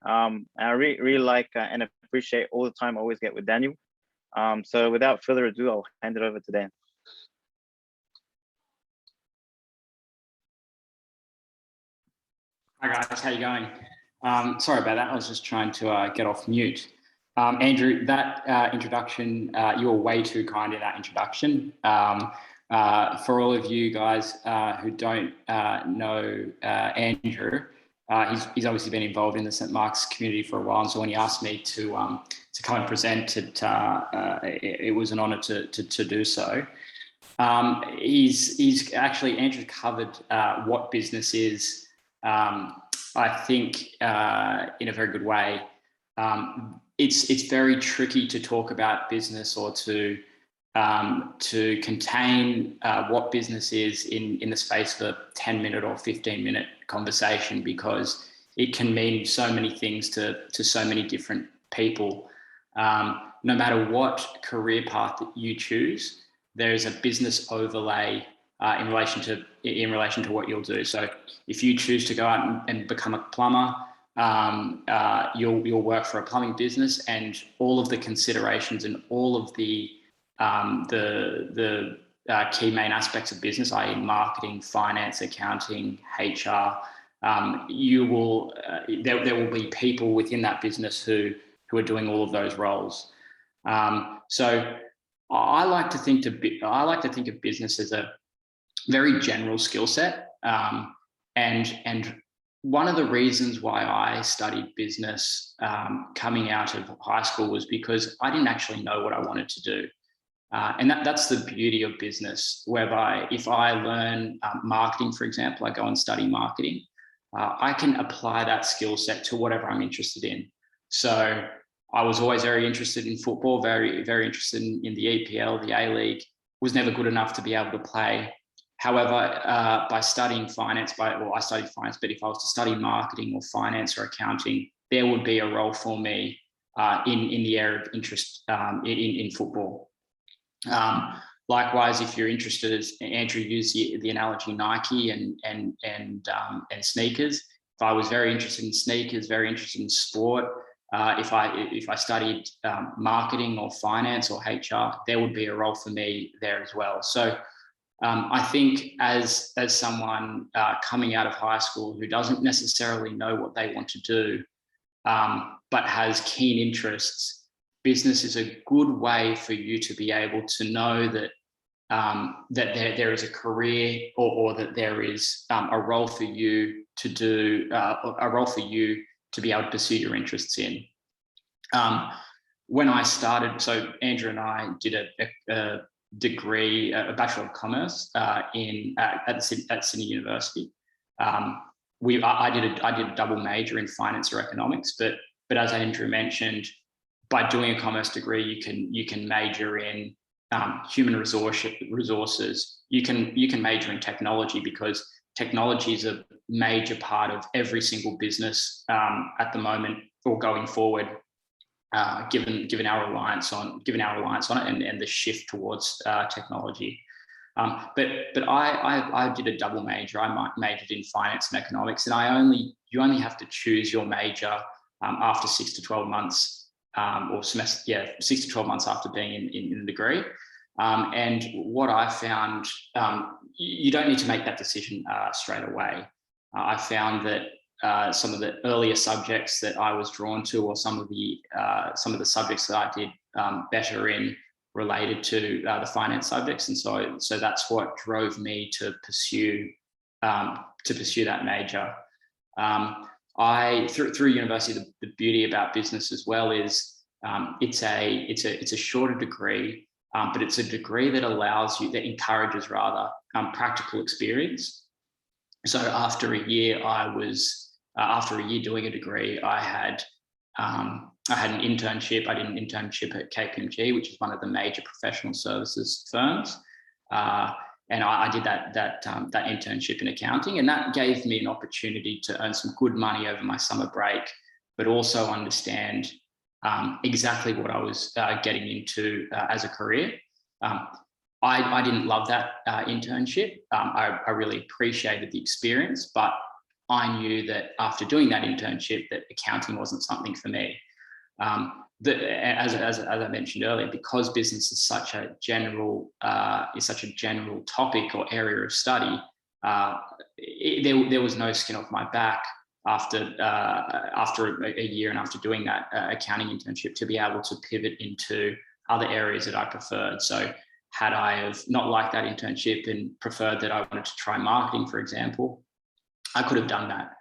And I really like and appreciate all the time I always get with Daniel. So without further ado, I'll hand it over to Dan. Hi guys, how you going? Sorry about that. I was just trying to get off mute. Andrew, that introduction, you were way too kind in that introduction. For all of you guys who don't know Andrew, he's obviously been involved in the St. Mark's community for a while, and so when he asked me to come and present, it was an honour to do so. He's actually, Andrew covered what business is, I think, in a very good way. It's very tricky to talk about business or to contain what business is in the space of a 10-minute or 15-minute conversation, because it can mean so many things to so many different people. No matter what career path that you choose, there is a business overlay in relation to what you'll do. So if you choose to go out and become a plumber, you'll work for a plumbing business, and all of the considerations and all of the key main aspects of business, i.e. marketing, finance, accounting, HR, there will be people within that business who are doing all of those roles. So I like to think of business as a very general skill set. And one of the reasons why I studied business coming out of high school was because I didn't actually know what I wanted to do. And that's the beauty of business, whereby if I learn marketing, for example, I go and study marketing, I can apply that skill set to whatever I'm interested in. So I was always very interested in football, very, very interested in the EPL, the A-League, was never good enough to be able to play. However, by studying finance, I studied finance, but if I was to study marketing or finance or accounting, there would be a role for me in the area of interest in football. Likewise, if you're interested, as Andrew used the analogy Nike and sneakers, if I was very interested in sneakers, very interested in sport, If I studied marketing or finance or HR, there would be a role for me there as well. So I think as someone coming out of high school who doesn't necessarily know what they want to do, but has keen interests, business is a good way for you to be able to know that that there is a career or that there is a role for you to do, a role for you to be able to pursue your interests in. When I started, so Andrew and I did a degree, a Bachelor of Commerce at Sydney University. I did a double major in finance or economics, but as Andrew mentioned, by doing a commerce degree, you can major in human resources. You can major in technology, because technology is a major part of every single business at the moment or going forward. Given our reliance on it and the shift towards technology. But I did a double major. I majored in finance and economics, and you only have to choose your major after 6 to 12 months or semester. Yeah, 6 to 12 months after being in the degree. And what I found, you don't need to make that decision straight away. I found that some of the earlier subjects that I was drawn to, or some of the subjects that I did better in, related to the finance subjects, and so that's what drove me to pursue that major. Through university, the beauty about business as well is it's a shorter degree, but it's a degree that encourages practical experience. So after a year, after a year doing a degree, I had an internship. I did an internship at KPMG, which is one of the major professional services firms, and I did that internship in accounting, and that gave me an opportunity to earn some good money over my summer break, but also understand exactly what I was getting into as a career. I didn't love that internship. I really appreciated the experience, but I knew that after doing that internship, that accounting wasn't something for me. As I mentioned earlier, because business is such a general topic or area of study, there was no skin off my back after a year and after doing that accounting internship to be able to pivot into other areas that I preferred. So had I have not liked that internship and preferred that I wanted to try marketing, for example, I could have done that.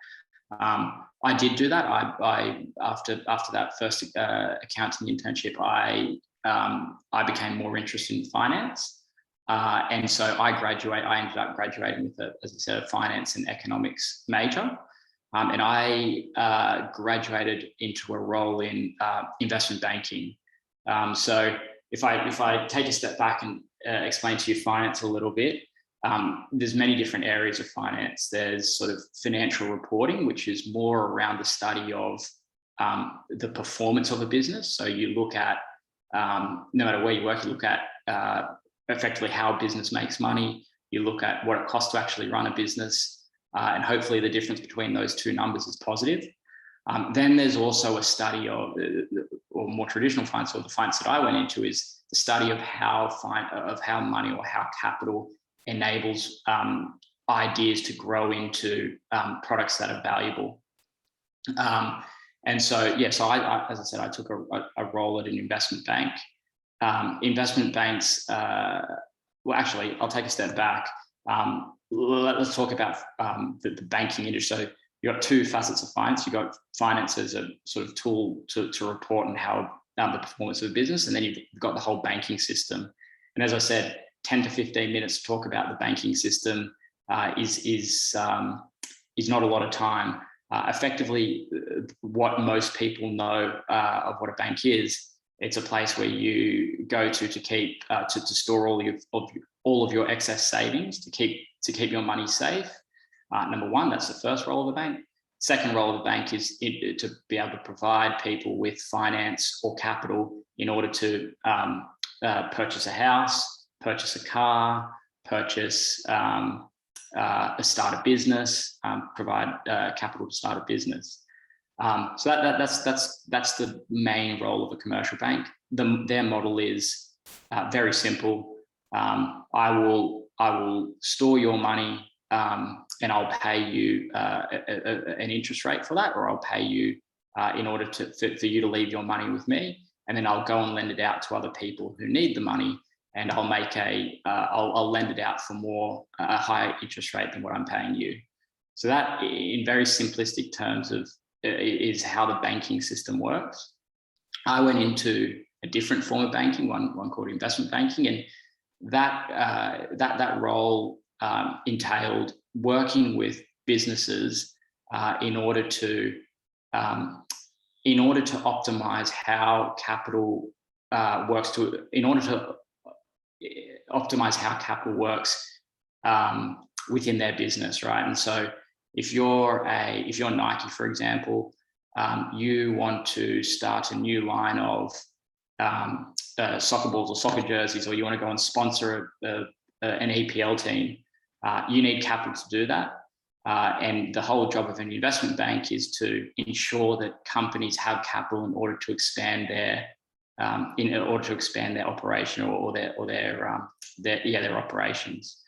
I did do that. After that first accounting internship, I became more interested in finance, and so I ended up graduating with as I said, a finance and economics major, and I graduated into a role in investment banking. So if I take a step back and explain to you finance a little bit. There's many different areas of finance. There's sort of financial reporting, which is more around the study of the performance of a business. So you look at, no matter where you work, you look at effectively how a business makes money. You look at what it costs to actually run a business, and hopefully the difference between those two numbers is positive. Then there's also a study of, or more traditional finance, or the finance that I went into, is the study of how money or how capital enables ideas to grow into products that are valuable. And so, yeah, so I as I said, I took a role at an investment bank. Investment banks, well, actually, I'll take a step back. Let's talk about the banking industry. So you've got two facets of finance. You've got finance as a sort of tool to report on how the performance of a business, and then you've got the whole banking system. And as I said, 10 to 15 minutes to talk about the banking system is not a lot of time. Effectively, what most people know of what a bank is, it's a place where you go to keep to store all of your excess savings, to keep your money safe. Number one, that's the first role of the bank. Second role of the bank is to be able to provide people with finance or capital in order to purchase a house, purchase a car, start a business, provide capital to start a business. So that's the main role of a commercial bank. Their model is very simple. I will store your money and I'll pay you an interest rate for that, or I'll pay you in order for you to leave your money with me, and then I'll go and lend it out to other people who need the money, and I'll make I'll lend it out for a higher interest rate than what I'm paying you. So that, in very simplistic terms, is how the banking system works. I went into a different form of banking, one called investment banking, and that role entailed working with businesses in order to optimize how capital works, within their business, right? And so if you're Nike, for example, you want to start a new line of soccer balls or soccer jerseys, or you want to go and sponsor an EPL team, you need capital to do that. And the whole job of an investment bank is to ensure that companies have capital in order to expand their operation or their operations.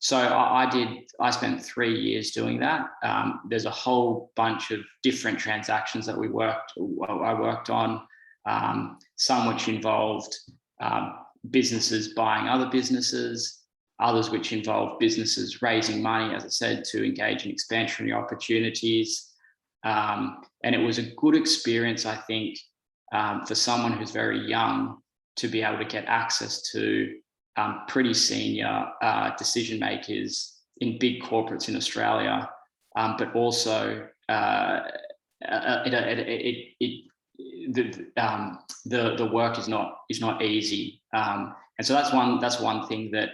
So I spent 3 years doing that. There's a whole bunch of different transactions that I worked on, some which involved businesses buying other businesses, others which involved businesses raising money, as I said, to engage in expansionary opportunities. And it was a good experience, I think, for someone who's very young to be able to get access to pretty senior decision makers in big corporates in Australia, but also the work is not easy, and so that's one thing that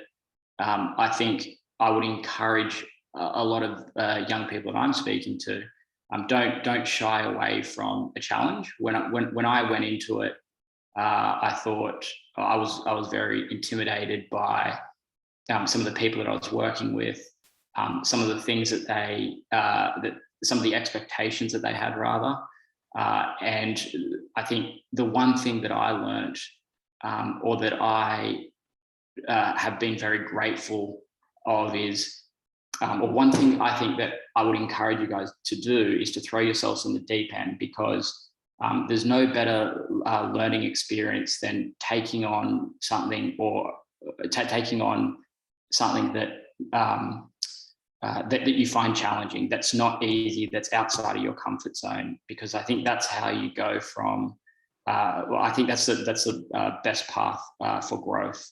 I think I would encourage a lot of young people that I'm speaking to. Don't shy away from a challenge. When I went into it, I thought I was very intimidated by some of the people that I was working with, some of the things that some of the expectations that they had, rather. And I think the one thing that I learned, or that I have been very grateful of, is, or one thing I think that I would encourage you guys to do, is to throw yourselves in the deep end, because there's no better learning experience than taking on something, or taking on something that that you find challenging, that's not easy, that's outside of your comfort zone, because I think that's how you go from. Well, I think that's the best path for growth.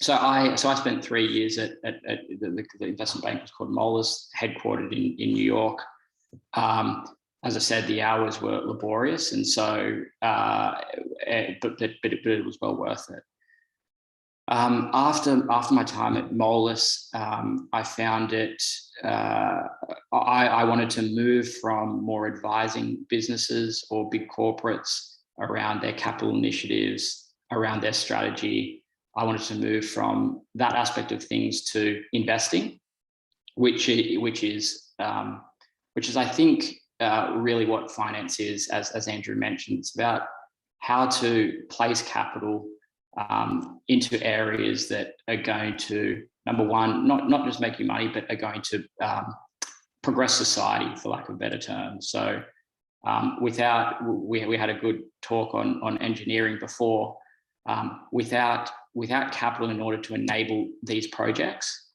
So I spent 3 years at the investment bank was called Moelis, headquartered in New York. As I said, the hours were laborious, and so but it was well worth it. After my time at Moelis, I found it. I wanted to move from more advising businesses or big corporates around their capital initiatives, around their strategy. I wanted to move from that aspect of things to investing, which is I think really what finance is, as Andrew mentioned. It's about how to place capital into areas that are going to, number one, not just make you money, but are going to progress society, for lack of a better term. So we had a good talk on engineering before. Without capital in order to enable these projects,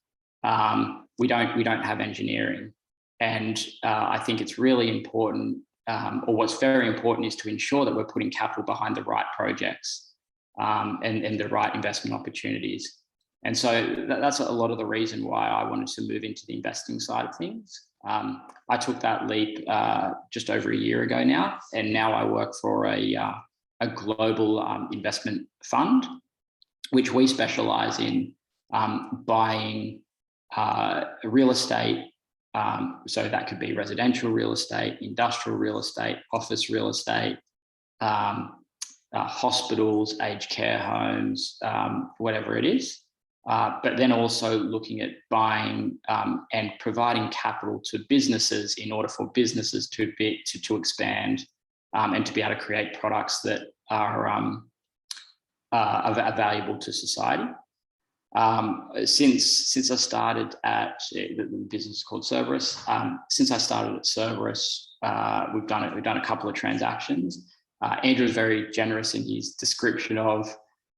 we don't have engineering. And I think it's really important, or what's very important, is to ensure that we're putting capital behind the right projects and the right investment opportunities. And so that's a lot of the reason why I wanted to move into the investing side of things. I took that leap just over a year ago now, and now I work for a global investment fund, which we specialize in buying real estate. So that could be residential real estate, industrial real estate, office real estate, hospitals, aged care homes, whatever it is. but then also looking at buying and providing capital to businesses in order for businesses to expand and to be able to create products that are valuable to society. Since I started at the business called Cerberus, since I started at Cerberus, we've done a couple of transactions. Andrew is very generous in his description of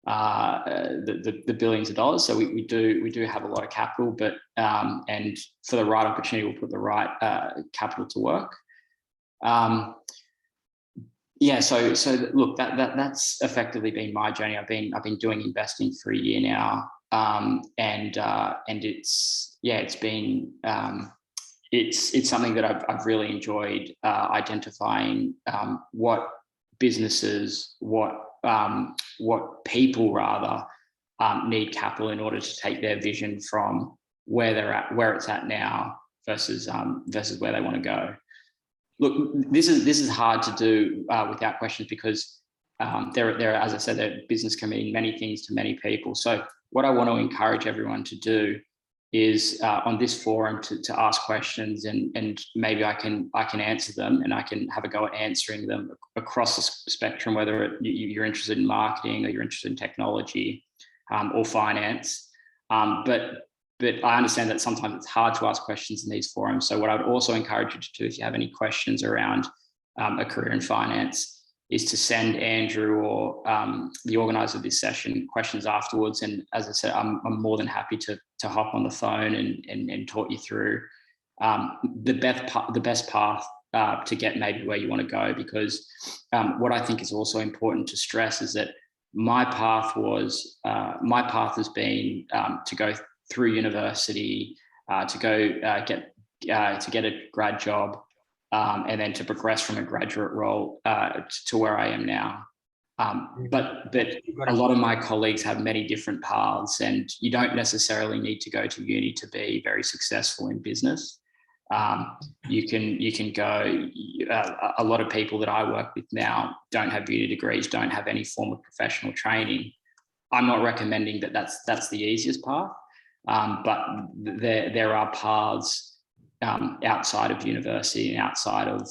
the billions of dollars. So we do have a lot of capital, but and for the right opportunity, we'll put the right capital to work. Yeah, so look, that's effectively been my journey. I've been doing investing for a year now, and it's been it's something that I've really enjoyed identifying what businesses, what people rather need capital in order to take their vision from where it's at now versus where they want to go. Look, this is hard to do without questions, because there are, as I said, that business can mean many things to many people. So what I want to encourage everyone to do is on this forum to ask questions, and maybe I can answer them, and I can have a go at answering them across the spectrum, whether you're interested in marketing or you're interested in technology or finance. But I understand that sometimes it's hard to ask questions in these forums. So what I would also encourage you to do, if you have any questions around a career in finance, is to send Andrew or the organizer of this session questions afterwards. And as I said, I'm more than happy to hop on the phone and talk you through the best path to get maybe where you want to go. Because what I think is also important to stress is that my path has been to go through university, to go get a grad job, and then to progress from a graduate role to where I am now. But a lot of my colleagues have many different paths, and you don't necessarily need to go to uni to be very successful in business. You can go. A lot of people that I work with now don't have uni degrees, don't have any form of professional training. I'm not recommending that that's the easiest path, but there are paths outside of university and outside of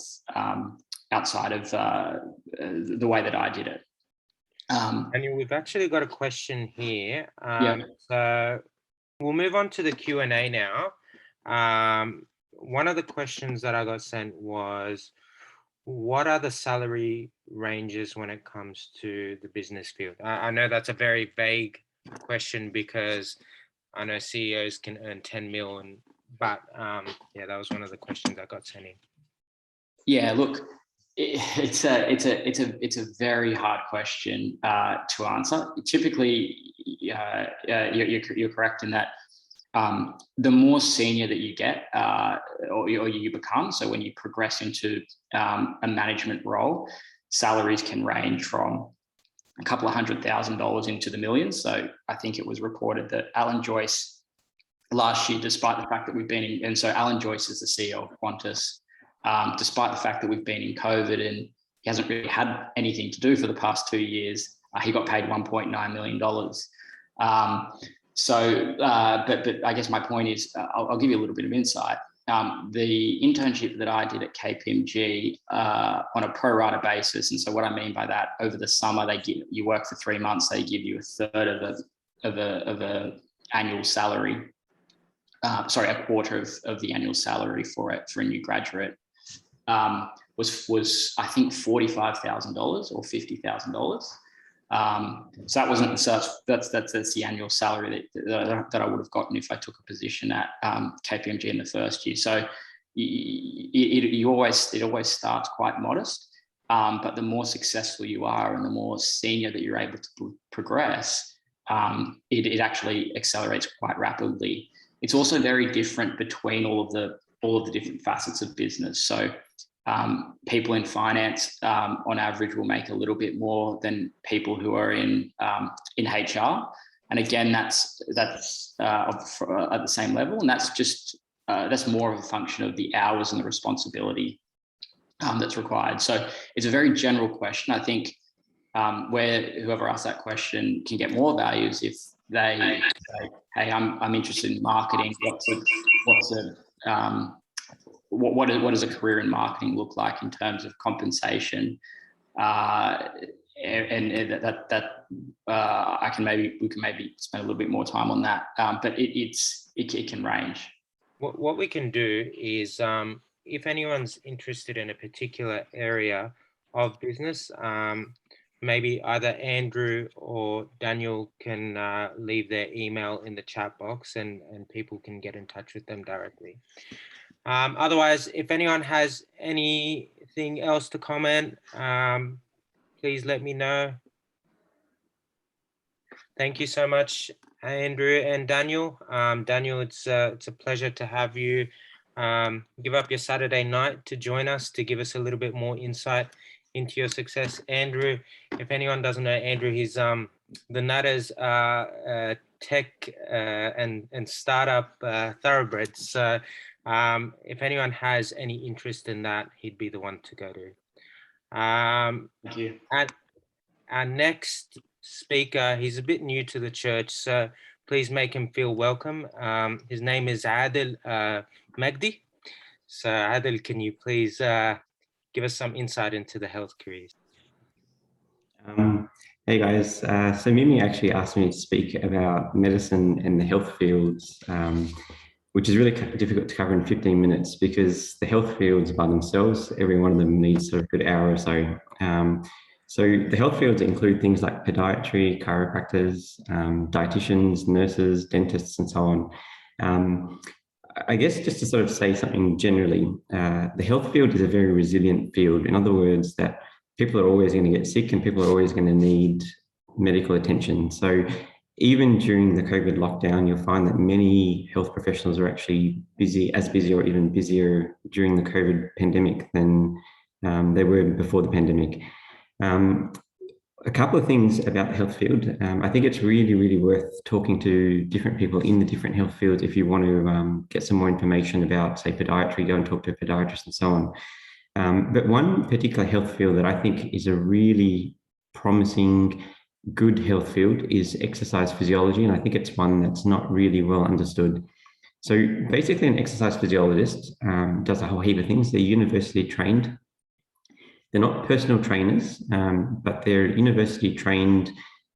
the way that I did it. Daniel, we've actually got a question here. Yeah. So we'll move on to the Q&A now. One of the questions that I got sent was, what are the salary ranges when it comes to the business field? I know that's a very vague question, because I know CEOs can earn 10 million, but yeah, that was one of the questions that got sent in. Yeah, look, it's a very hard question to answer. Typically, you're correct in that the more senior that you get or you become, so when you progress into a management role, salaries can range from a couple of $100,000 into the millions. So I think it was reported that Alan Joyce last year, despite the fact that we've been in, and so Alan Joyce is the CEO of Qantas, despite the fact that we've been in COVID and he hasn't really had anything to do for the past 2 years, he got paid $1.9 million. But I guess my point is, I'll give you a little bit of insight. The internship that I did at KPMG on a pro rata basis, and so what I mean by that, over the summer you work for 3 months, they give you a third of a annual salary. A quarter of the annual salary for a new graduate was I think $45,000 or $50,000. So that wasn't, so that's the annual salary that I would have gotten if I took a position at KPMG in the first year. So it always starts quite modest, but the more successful you are and the more senior that you're able to progress, it actually accelerates quite rapidly. It's also very different between all of the different facets of business. So people in finance, on average, will make a little bit more than people who are in HR, and again, that's at the same level, and that's more of a function of the hours and the responsibility that's required. So it's a very general question. I think where whoever asked that question can get more value is if they say, hey, I'm interested in marketing. What does a career in marketing look like in terms of compensation? And that we can maybe spend a little bit more time on that. But it can range. What we can do is, if anyone's interested in a particular area of business, maybe either Andrew or Daniel can leave their email in the chat box, and people can get in touch with them directly. Otherwise, if anyone has anything else to comment, please let me know. Thank you so much, Andrew and Daniel. Daniel, it's a pleasure to have you give up your Saturday night to join us, to give us a little bit more insight into your success. Andrew, if anyone doesn't know Andrew, he's the Nutter's tech and startup thoroughbred. So if anyone has any interest in that, he'd be the one to go to. Thank you. And our next speaker, he's a bit new to the church, so please make him feel welcome. His name is Adil Magdi. So Adil, can you please give us some insight into the health careers? Hey guys, so Mimi actually asked me to speak about medicine and the health fields, which is really difficult to cover in 15 minutes because the health fields by themselves, every one of them needs sort of a good hour or so. So the health fields include things like podiatry, chiropractors, dietitians, nurses, dentists, and so on. I guess just to sort of say something generally, the health field is a very resilient field. In other words, that people are always going to get sick and people are always going to need medical attention. So even during the COVID lockdown, you'll find that many health professionals are actually busy or even busier during the COVID pandemic than they were before the pandemic. A couple of things about the health field. I think it's really, really worth talking to different people in the different health fields. If you want to get some more information about, say, podiatry, go and talk to a podiatrist and so on. But one particular health field that I think is a really promising, good health field is exercise physiology. And I think it's one that's not really well understood. So basically an exercise physiologist does a whole heap of things. They're university trained. They're not personal trainers, but they're university trained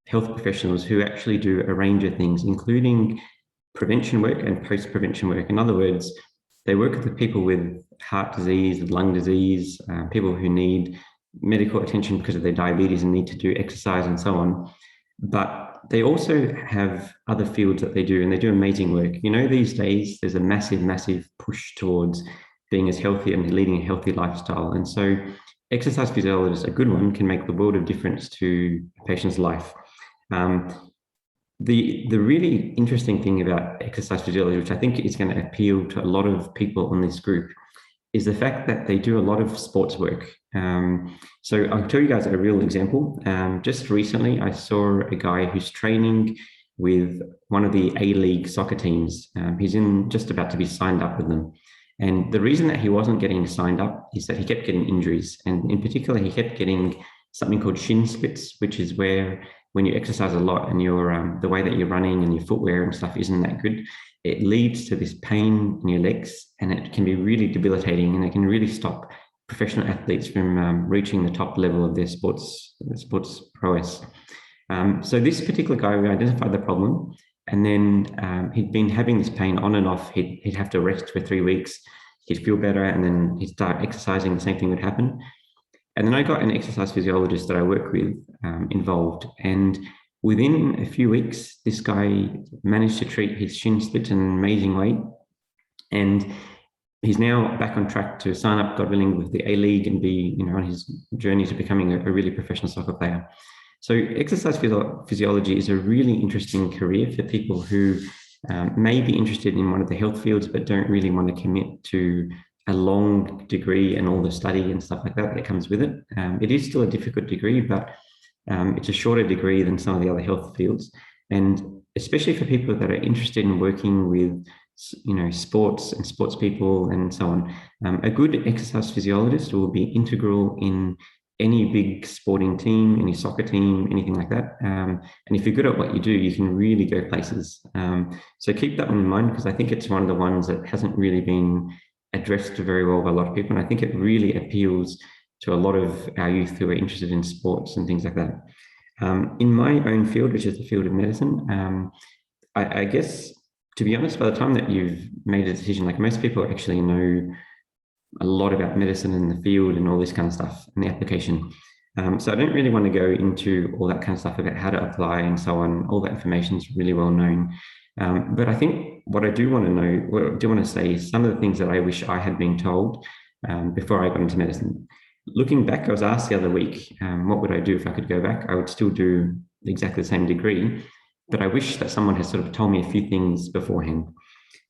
health professionals who actually do a range of things, including prevention work and post-prevention work. In other words, they work with people with heart disease, lung disease, people who need medical attention because of their diabetes and need to do exercise and so on. But they also have other fields that they do, and they do amazing work. You know, these days, there's a massive, massive push towards being as healthy and leading a healthy lifestyle. And so exercise physiologists, a good one, can make the world of difference to a patient's life. The really interesting thing about exercise physiology, which I think is going to appeal to a lot of people on this group, is the fact that they do a lot of sports work. So I'll tell you guys a real example. Just recently, I saw a guy who's training with one of the A-League soccer teams. He's just about to be signed up with them. And the reason that he wasn't getting signed up is that he kept getting injuries. And in particular, he kept getting something called shin splints, which is where when you exercise a lot and the way that you're running and your footwear and stuff isn't that good, it leads to this pain in your legs, and it can be really debilitating, and it can really stop professional athletes from reaching the top level of their sports prowess. So this particular guy, we identified the problem, and then he'd been having this pain on and off. He'd have to rest for 3 weeks. He'd feel better, and then he'd start exercising. The same thing would happen. And then I got an exercise physiologist that I work with involved. And within a few weeks, this guy managed to treat his shin splint in an amazing way. And he's now back on track to sign up, God willing, with the A-League and be, on his journey to becoming a really professional soccer player. So exercise physiology is a really interesting career for people who may be interested in one of the health fields, but don't really want to commit to a long degree and all the study and stuff like that comes with it. It is still a difficult degree, but it's a shorter degree than some of the other health fields. And especially for people that are interested in working with, sports and sports people and so on, a good exercise physiologist will be integral in any big sporting team, any soccer team, anything like that. And if you're good at what you do, you can really go places. So keep that one in mind, because I think it's one of the ones that hasn't really been addressed very well by a lot of people. And I think it really appeals to a lot of our youth who are interested in sports and things like that. In my own field, which is the field of medicine, I guess, to be honest, by the time that you've made a decision, like most people actually know a lot about medicine in the field and all this kind of stuff and the application. So I don't really want to go into all that kind of stuff about how to apply and so on. All that information is really well known. But I think what I do want to know, what I do want to say is some of the things that I wish I had been told before I got into medicine. Looking back, I was asked the other week, what would I do if I could go back? I would still do exactly the same degree, but I wish that someone had sort of told me a few things beforehand.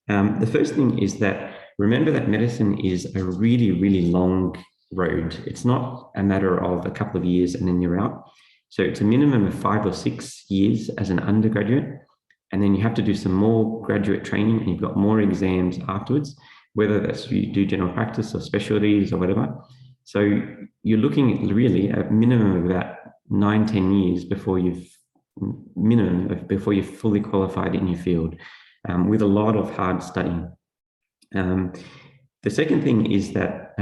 The first thing is that remember that medicine is a really, really long road. It's not a matter of a couple of years and then you're out. So it's a minimum of 5 or 6 years as an undergraduate. And then you have to do some more graduate training and you've got more exams afterwards, whether that's you do general practice or specialties or whatever. So you're looking at really a minimum of about 9-10 years before you're fully qualified in your field, with a lot of hard studying. The second thing is that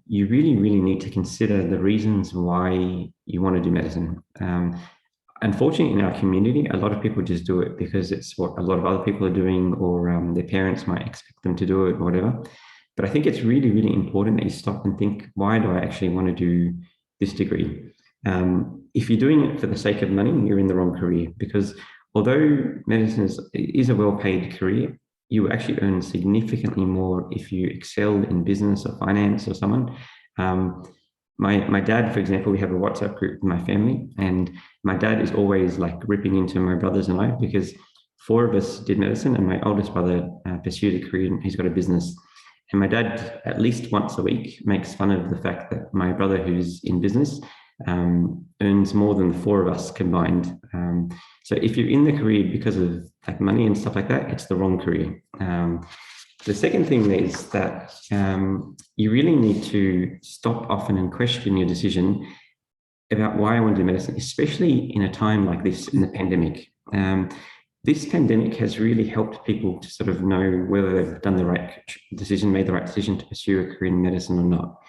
you really, really need to consider the reasons why you want to do medicine. Unfortunately, in our community, a lot of people just do it because it's what a lot of other people are doing, or their parents might expect them to do it or whatever. But I think it's really, really important that you stop and think, why do I actually want to do this degree? If you're doing it for the sake of money, you're in the wrong career, because although medicine is a well-paid career, you actually earn significantly more if you excel in business or finance or someone. My dad, for example, we have a WhatsApp group with my family, and my dad is always like ripping into my brothers and I, because 4 of us did medicine and my oldest brother pursued a career and he's got a business. And my dad, at least once a week, makes fun of the fact that my brother, who's in business, earns more than the 4 of us combined. So if you're in the career because of like money and stuff like that, it's the wrong career. The second thing is that you really need to stop often and question your decision about why I want to do medicine, especially in a time like this in the pandemic. This pandemic has really helped people to sort of know whether they've done the right decision, made the right decision to pursue a career in medicine or not.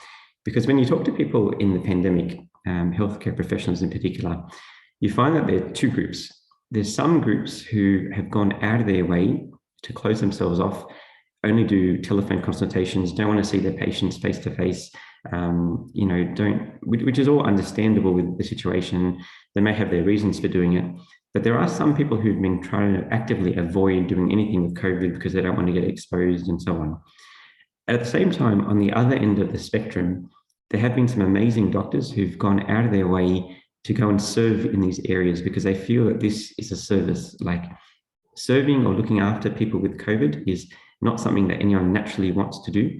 Because when you talk to people in the pandemic, healthcare professionals in particular, you find that there are 2 groups. There's some groups who have gone out of their way to close themselves off, only do telephone consultations, don't want to see their patients face to face, which is all understandable with the situation. They may have their reasons for doing it. But there are some people who've been trying to actively avoid doing anything with COVID because they don't want to get exposed and so on. At the same time, on the other end of the spectrum, there have been some amazing doctors who've gone out of their way to go and serve in these areas because they feel that this is a service. Like serving or looking after people with COVID is not something that anyone naturally wants to do.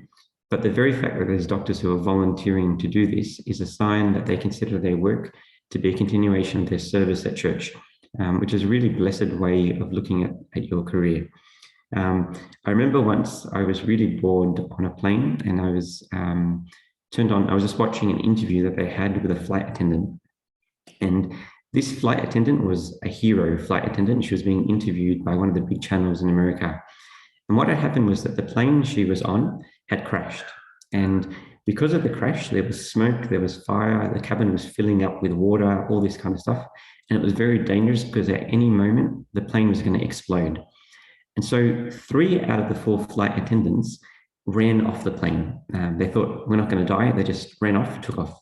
But the very fact that there's doctors who are volunteering to do this is a sign that they consider their work to be a continuation of their service at church. Which is a really blessed way of looking at your career. I remember once I was really bored on a plane and I was I was just watching an interview that they had with a flight attendant. And this flight attendant was a hero flight attendant. She was being interviewed by one of the big channels in America. And what had happened was that the plane she was on had crashed. And because of the crash, there was smoke, there was fire, the cabin was filling up with water, all this kind of stuff. And it was very dangerous because at any moment, the plane was going to explode. And so 3 out of the 4 flight attendants ran off the plane. They thought, we're not going to die. They just ran off, took off.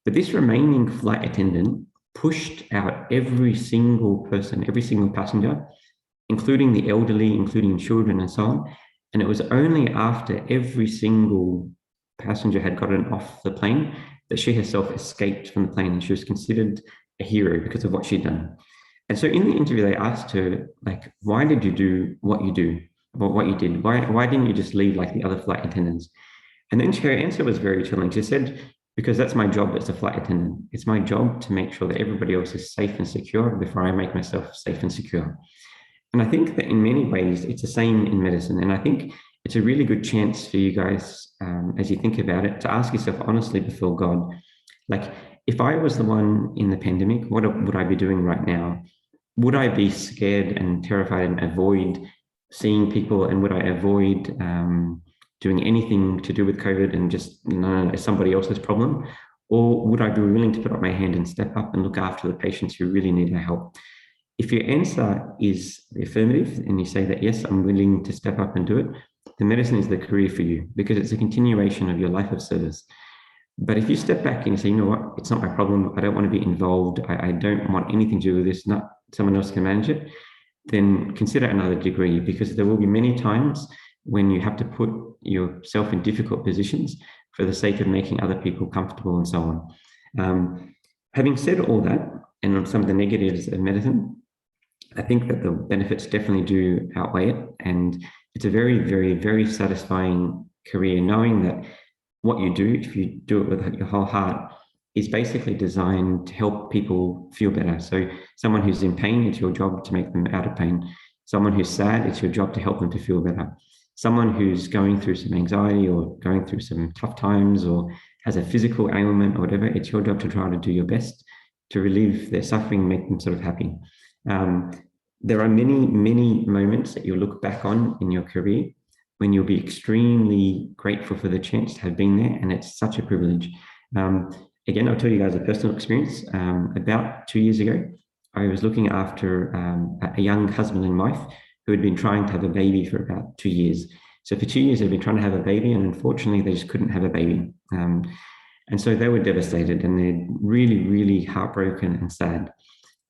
But this remaining flight attendant pushed out every single person, every single passenger, including the elderly, including children and so on. And it was only after every single passenger had gotten off the plane that she herself escaped from the plane, and she was considered a hero because of what she'd done. And so in the interview, they asked her, like, why did you do what you do, or what you did? Why didn't you just leave like the other flight attendants? And then her answer was very telling. She said, because that's my job as a flight attendant. It's my job to make sure that everybody else is safe and secure before I make myself safe and secure. And I think that in many ways, it's the same in medicine. And I think it's a really good chance for you guys, as you think about it, to ask yourself honestly before God, like, if I was the one in the pandemic, what would I be doing right now? Would I be scared and terrified and avoid seeing people, and would I avoid doing anything to do with COVID and just, no, it's somebody else's problem? Or would I be willing to put up my hand and step up and look after the patients who really need our help? If your answer is affirmative and you say that, yes, I'm willing to step up and do it, the medicine is the career for you, because it's a continuation of your life of service. But if you step back and you say, you know what, it's not my problem, I don't want to be involved, I don't want anything to do with this, not someone else can manage it, then consider another degree, because there will be many times when you have to put yourself in difficult positions for the sake of making other people comfortable and so on. Having said all that, and on some of the negatives of medicine, I think that the benefits definitely do outweigh it. And it's a very, very, very satisfying career, knowing that what you do, if you do it with your whole heart, is basically designed to help people feel better. So someone who's in pain, it's your job to make them out of pain. Someone who's sad, it's your job to help them to feel better. Someone who's going through some anxiety or going through some tough times or has a physical ailment or whatever, it's your job to try to do your best to relieve their suffering, make them sort of happy. There are many, many moments that you'll look back on in your career when you'll be extremely grateful for the chance to have been there, and it's such a privilege. Again, I'll tell you guys a personal experience. About 2 years ago, I was looking after a young husband and wife who had been trying to have a baby for about 2 years. So for 2 years, they've been trying to have a baby, and unfortunately, they just couldn't have a baby. And so they were devastated, and they're really, really heartbroken and sad.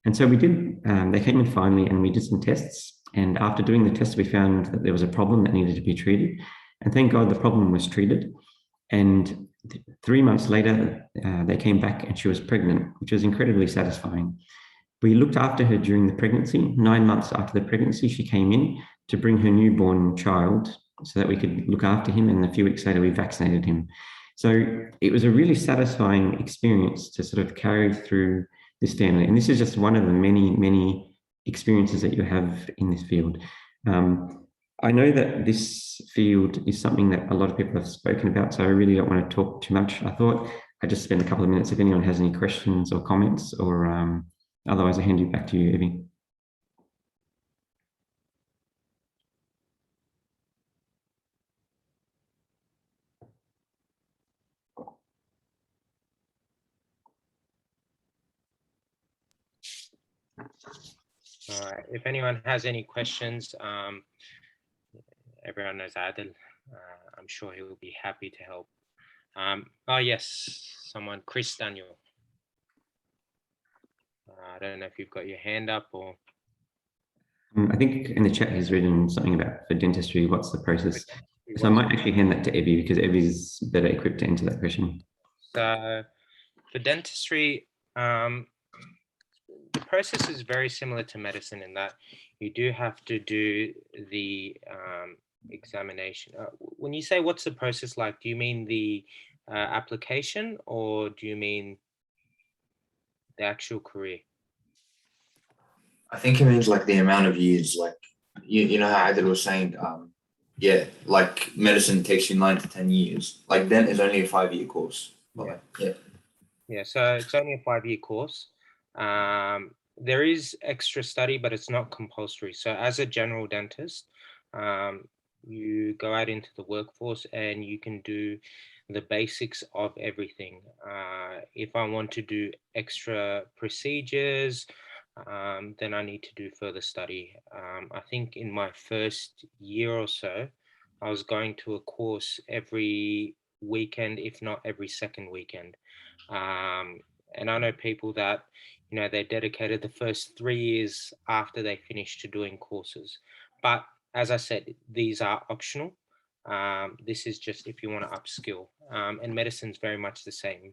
And so we did, they came in finally, and we did some tests. And after doing the tests, we found that there was a problem that needed to be treated. And thank God the problem was treated. And 3 months later, they came back and she was pregnant, which was incredibly satisfying. We looked after her during the pregnancy. 9 months after the pregnancy, she came in to bring her newborn child so that we could look after him. And a few weeks later, we vaccinated him. So it was a really satisfying experience to sort of carry through this family. And this is just one of the many, many experiences that you have in this field. I know that this field is something that a lot of people have spoken about, so I really don't want to talk too much. I thought I'd just spend a couple of minutes if anyone has any questions or comments, or otherwise I hand you back to you, Evie. All right. If anyone has any questions, everyone knows Adil. I'm sure he will be happy to help. Oh yes, someone, Chris Daniel. I don't know if you've got your hand up or. I think in the chat he's written something about for dentistry, what's the process? So I might actually hand that to Evie, because Evie's better equipped to answer that question. So for dentistry, the process is very similar to medicine in that you do have to do the examination. When you say what's the process like, do you mean the application, or do you mean the actual career? I think it means like the amount of years, like you know how Adil was saying, yeah, like medicine takes you 9 to 10 years. Like dent is only a 5-year course. Yeah. Yeah. Yeah, so it's only a 5-year course. There is extra study, but it's not compulsory. So as a general dentist, you go out into the workforce and you can do the basics of everything. If I want to do extra procedures, then I need to do further study. I think in my first year or so, I was going to a course every weekend, if not every second weekend. And I know people that, you know, they dedicated the first 3 years after they finished to doing courses. But as I said, these are optional. This is just if you want to upskill. And medicine's very much the same.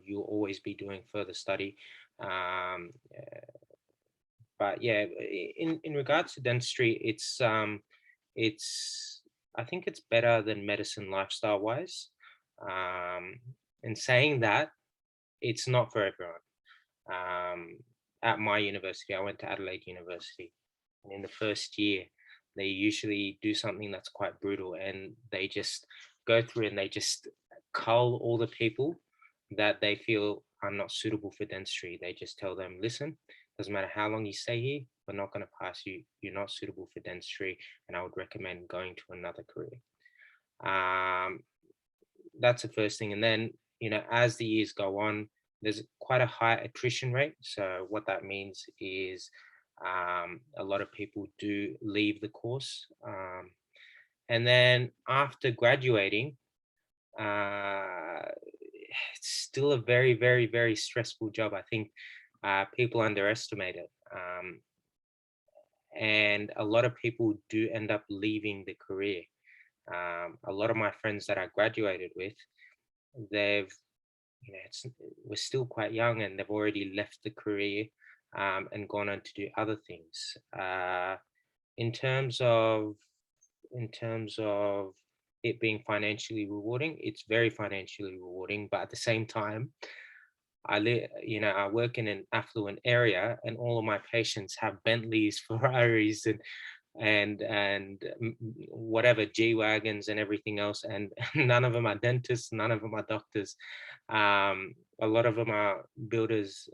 You'll always be doing further study. But yeah, in regards to dentistry, it's I think it's better than medicine lifestyle wise. And saying that, it's not for everyone. At my university, I went to Adelaide University, and in the first year, they usually do something that's quite brutal, and they just go through and they just cull all the people that they feel I'm not suitable for dentistry. They just tell them, listen, doesn't matter how long you stay here, we're not going to pass you. You're not suitable for dentistry, and I would recommend going to another career. That's the first thing. And then, as the years go on, there's quite a high attrition rate. So what that means is a lot of people do leave the course. And then after graduating, it's still a very, very, very stressful job. I think people underestimate it. And a lot of people do end up leaving the career. A lot of my friends that I graduated with, we're still quite young, and they've already left the career and gone on to do other things. In terms of it being financially rewarding, it's very financially rewarding, but at the same time, I work in an affluent area, and all of my patients have Bentleys, Ferraris, and whatever, G-Wagons and everything else, and none of them are dentists, none of them are doctors. A lot of them are builders,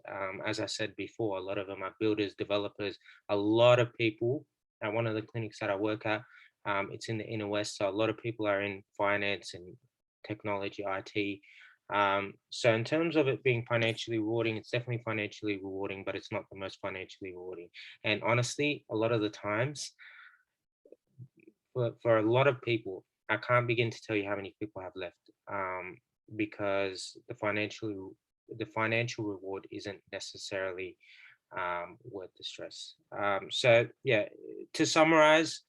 as I said before, a lot of them are builders, developers. A lot of people at one of the clinics that I work at, it's in the inner west, so a lot of people are in finance and technology, IT. So in terms of it being financially rewarding, it's definitely financially rewarding, but it's not the most financially rewarding. And honestly, a lot of the times, for a lot of people, I can't begin to tell you how many people have left, because the financial reward isn't necessarily worth the stress. So yeah, to summarize,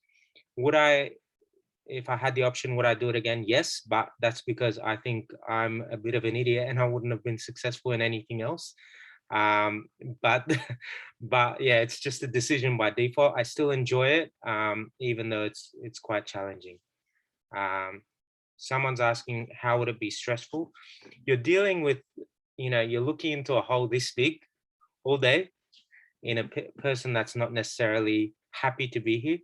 if I had the option, would I do it again? Yes, but that's because I think I'm a bit of an idiot and I wouldn't have been successful in anything else. But yeah, it's just a decision by default. I still enjoy it, even though it's quite challenging. Someone's asking, how would it be stressful? You're dealing with, you're looking into a hole this big all day in a person that's not necessarily happy to be here.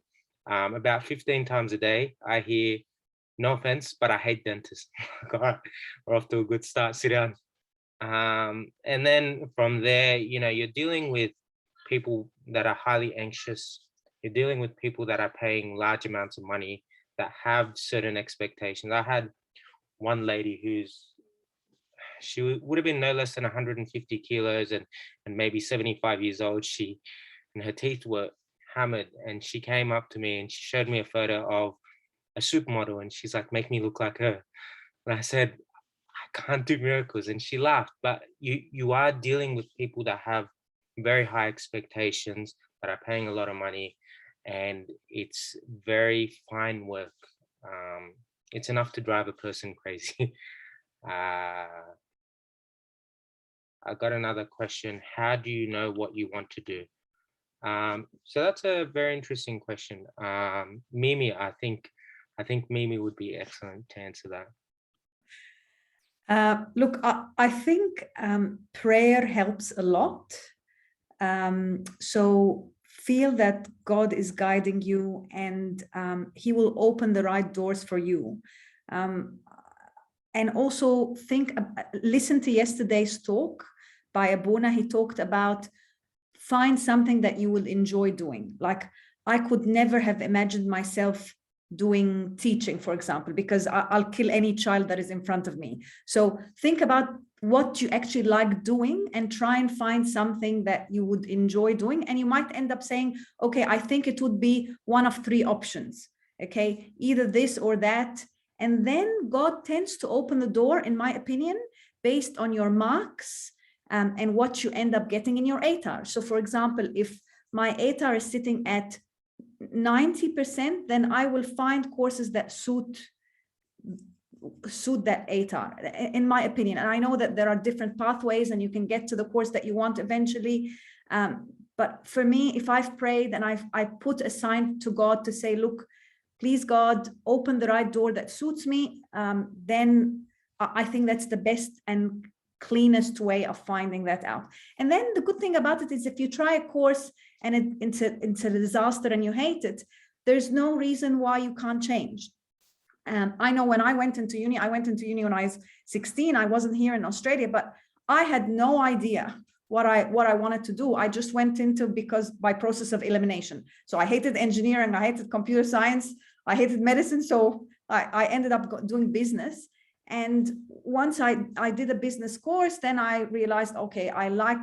About 15 times a day, I hear, no offense, but I hate dentists. All right, we're off to a good start. Sit down. And then from there, you're dealing with people that are highly anxious. You're dealing with people that are paying large amounts of money, that have certain expectations. I had one lady she would have been no less than 150 kilos and maybe 75 years old. And her teeth were hammered, and she came up to me and she showed me a photo of a supermodel, and she's like, make me look like her. And I said, I can't do miracles. And she laughed. But you are dealing with people that have very high expectations, that are paying a lot of money, and it's very fine work. It's enough to drive a person crazy. I got another question. How do you know what you want to do? So that's a very interesting question. Mimi, I think Mimi would be excellent to answer that. Look, I think prayer helps a lot. So feel that God is guiding you, and he will open the right doors for you. And also listen to yesterday's talk by Abuna. He talked about find something that you will enjoy doing. Like, I could never have imagined myself doing teaching, for example, because I'll kill any child that is in front of me. So think about what you actually like doing and try and find something that you would enjoy doing. And you might end up saying, okay, I think it would be one of three options. Okay, either this or that. And then God tends to open the door, in my opinion, based on your marks and what you end up getting in your ATAR. So for example, if my ATAR is sitting at 90%, then I will find courses that suit that ATAR, in my opinion. And I know that there are different pathways and you can get to the course that you want eventually. But for me, if I've prayed and I put a sign to God to say, look, please God, open the right door that suits me, then I think that's the best and cleanest way of finding that out. And then the good thing about it is, if you try a course and it's a disaster and you hate it, there's no reason why you can't change. I know when I went into uni when I was 16, I wasn't here in Australia, but I had no idea what I wanted to do. I just went into because by process of elimination. So I hated engineering, I hated computer science, I hated medicine. So I ended up doing business. And once I did a business course, then I realized, okay, I like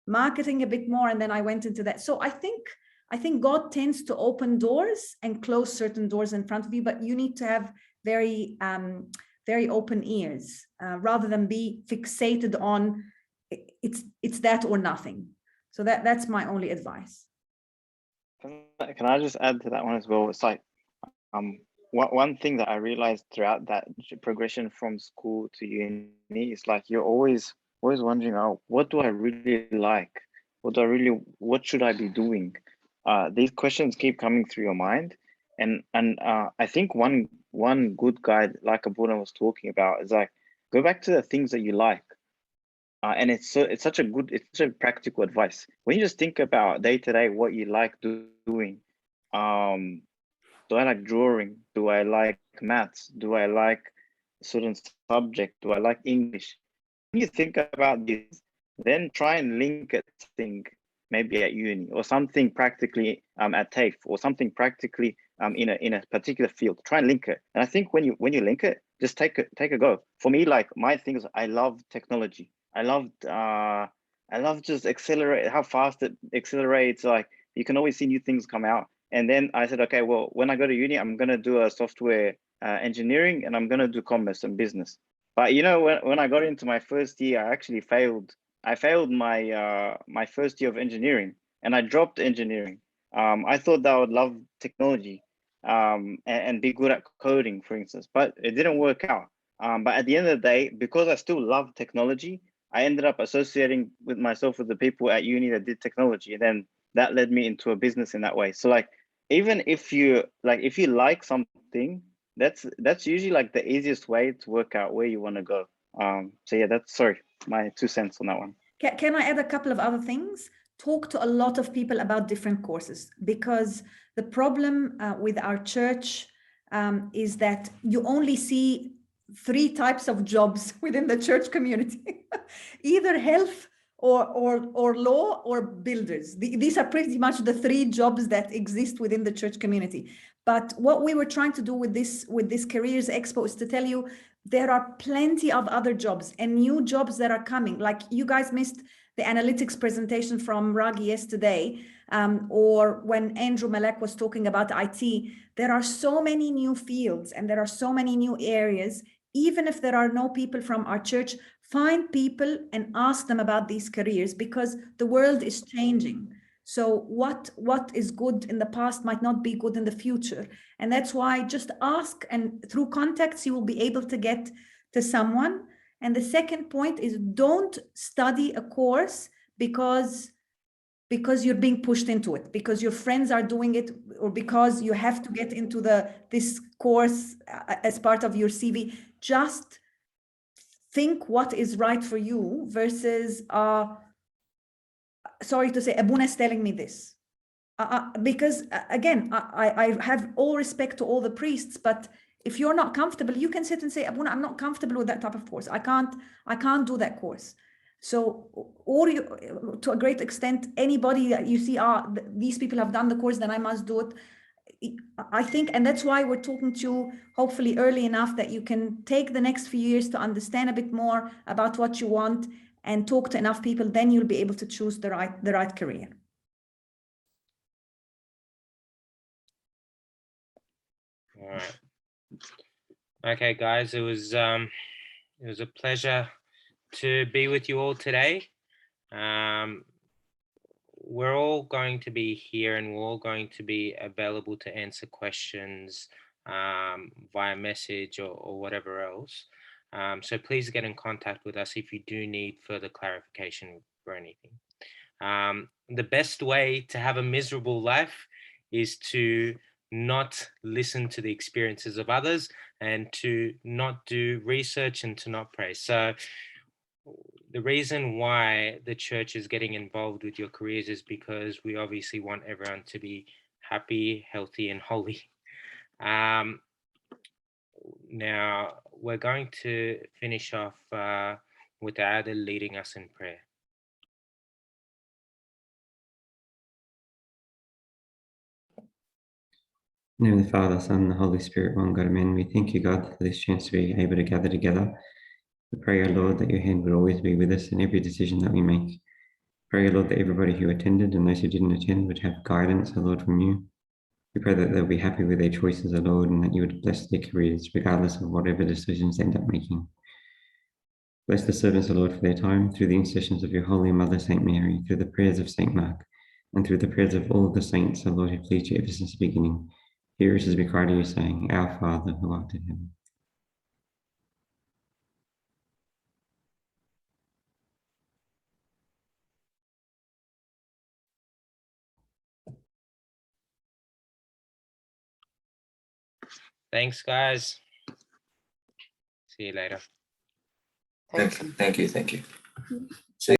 marketing a bit more. And then I went into that. So I think God tends to open doors and close certain doors in front of you, but you need to have very open ears rather than be fixated on it's that or nothing. So that's my only advice. Can I just add to that one as well? It's like one thing that I realized throughout that progression from school to uni is like you're always wondering, oh, what do I really like? What should I be doing? These questions keep coming through your mind, and I think one good guide, like Abuna was talking about, is like go back to the things that you like. And it's such a practical advice. When you just think about day to day what you like doing, do I like drawing? Do I like maths? Do I like a certain subject? Do I like English? When you think about this, then try and link it to something maybe at uni or something practically at TAFE or something practically in a particular field. Try and link it. And I think when you link it, just take a go. For me, like my thing is I love technology. I love just how fast it accelerates. Like you can always see new things come out. And then I said, okay, well, when I go to uni, I'm gonna do a software engineering and I'm gonna do commerce and business. But you know, when I got into my first year, I actually failed. I failed my my first year of engineering, and I dropped engineering. I thought that I would love technology and be good at coding, for instance, but it didn't work out. But at the end of the day, because I still love technology, I ended up associating with myself with the people at uni that did technology, and then that led me into a business in that way. So like, even if you like something, that's usually like the easiest way to work out where you want to go. So yeah, that's my 2 cents on that one. Can I add a couple of other things? Talk to a lot of people about different courses, because the problem with our church is that you only see 3 types of jobs within the church community, either health or law or builders. These are pretty much the 3 jobs that exist within the church community. But what we were trying to do with this Careers Expo is to tell you there are plenty of other jobs and new jobs that are coming. Like you guys missed the analytics presentation from Ragi yesterday, or when Andrew Malek was talking about IT. There are so many new fields and there are so many new areas. Even if there are no people from our church, find people and ask them about these careers, because the world is changing. So what is good in the past might not be good in the future. And that's why just ask, and through contacts, you will be able to get to someone. And the second point is don't study a course because you're being pushed into it, because your friends are doing it, or because you have to get into this course as part of your CV. Just think what is right for you versus, sorry to say, Abuna is telling me this. Because again, I have all respect to all the priests, but if you're not comfortable, you can sit and say, Abuna, I'm not comfortable with that type of course. I can't do that course. So, or you, to a great extent, anybody that you see, these people have done the course, then I must do it. I think, and that's why we're talking to you hopefully early enough that you can take the next few years to understand a bit more about what you want and talk to enough people, then you'll be able to choose the right career. All right. Okay, guys, it was a pleasure to be with you all today. We're all going to be here and we're all going to be available to answer questions via message or whatever else. So please get in contact with us if you do need further clarification for anything. The best way to have a miserable life is to not listen to the experiences of others and to not do research and to not pray. So the reason why the church is getting involved with your careers is because we obviously want everyone to be happy, healthy, and holy. Now, we're going to finish off with Adil leading us in prayer. In the name of the Father, Son, and the Holy Spirit, one God, amen. We thank you, God, for this chance to be able to gather together. We pray, O Lord, that your hand would always be with us in every decision that we make. Pray, O Lord, that everybody who attended and those who didn't attend would have guidance, O Lord, from you. We pray that they'll be happy with their choices, O Lord, and that you would bless their careers, regardless of whatever decisions they end up making. Bless the servants, O Lord, for their time, through the intercessions of your Holy Mother, Saint Mary, through the prayers of Saint Mark, and through the prayers of all of the saints, O Lord, who pleased you ever since the beginning. Hear us as we cry to you, saying, Our Father, who art in heaven. Thanks, guys. See you later. Thank you.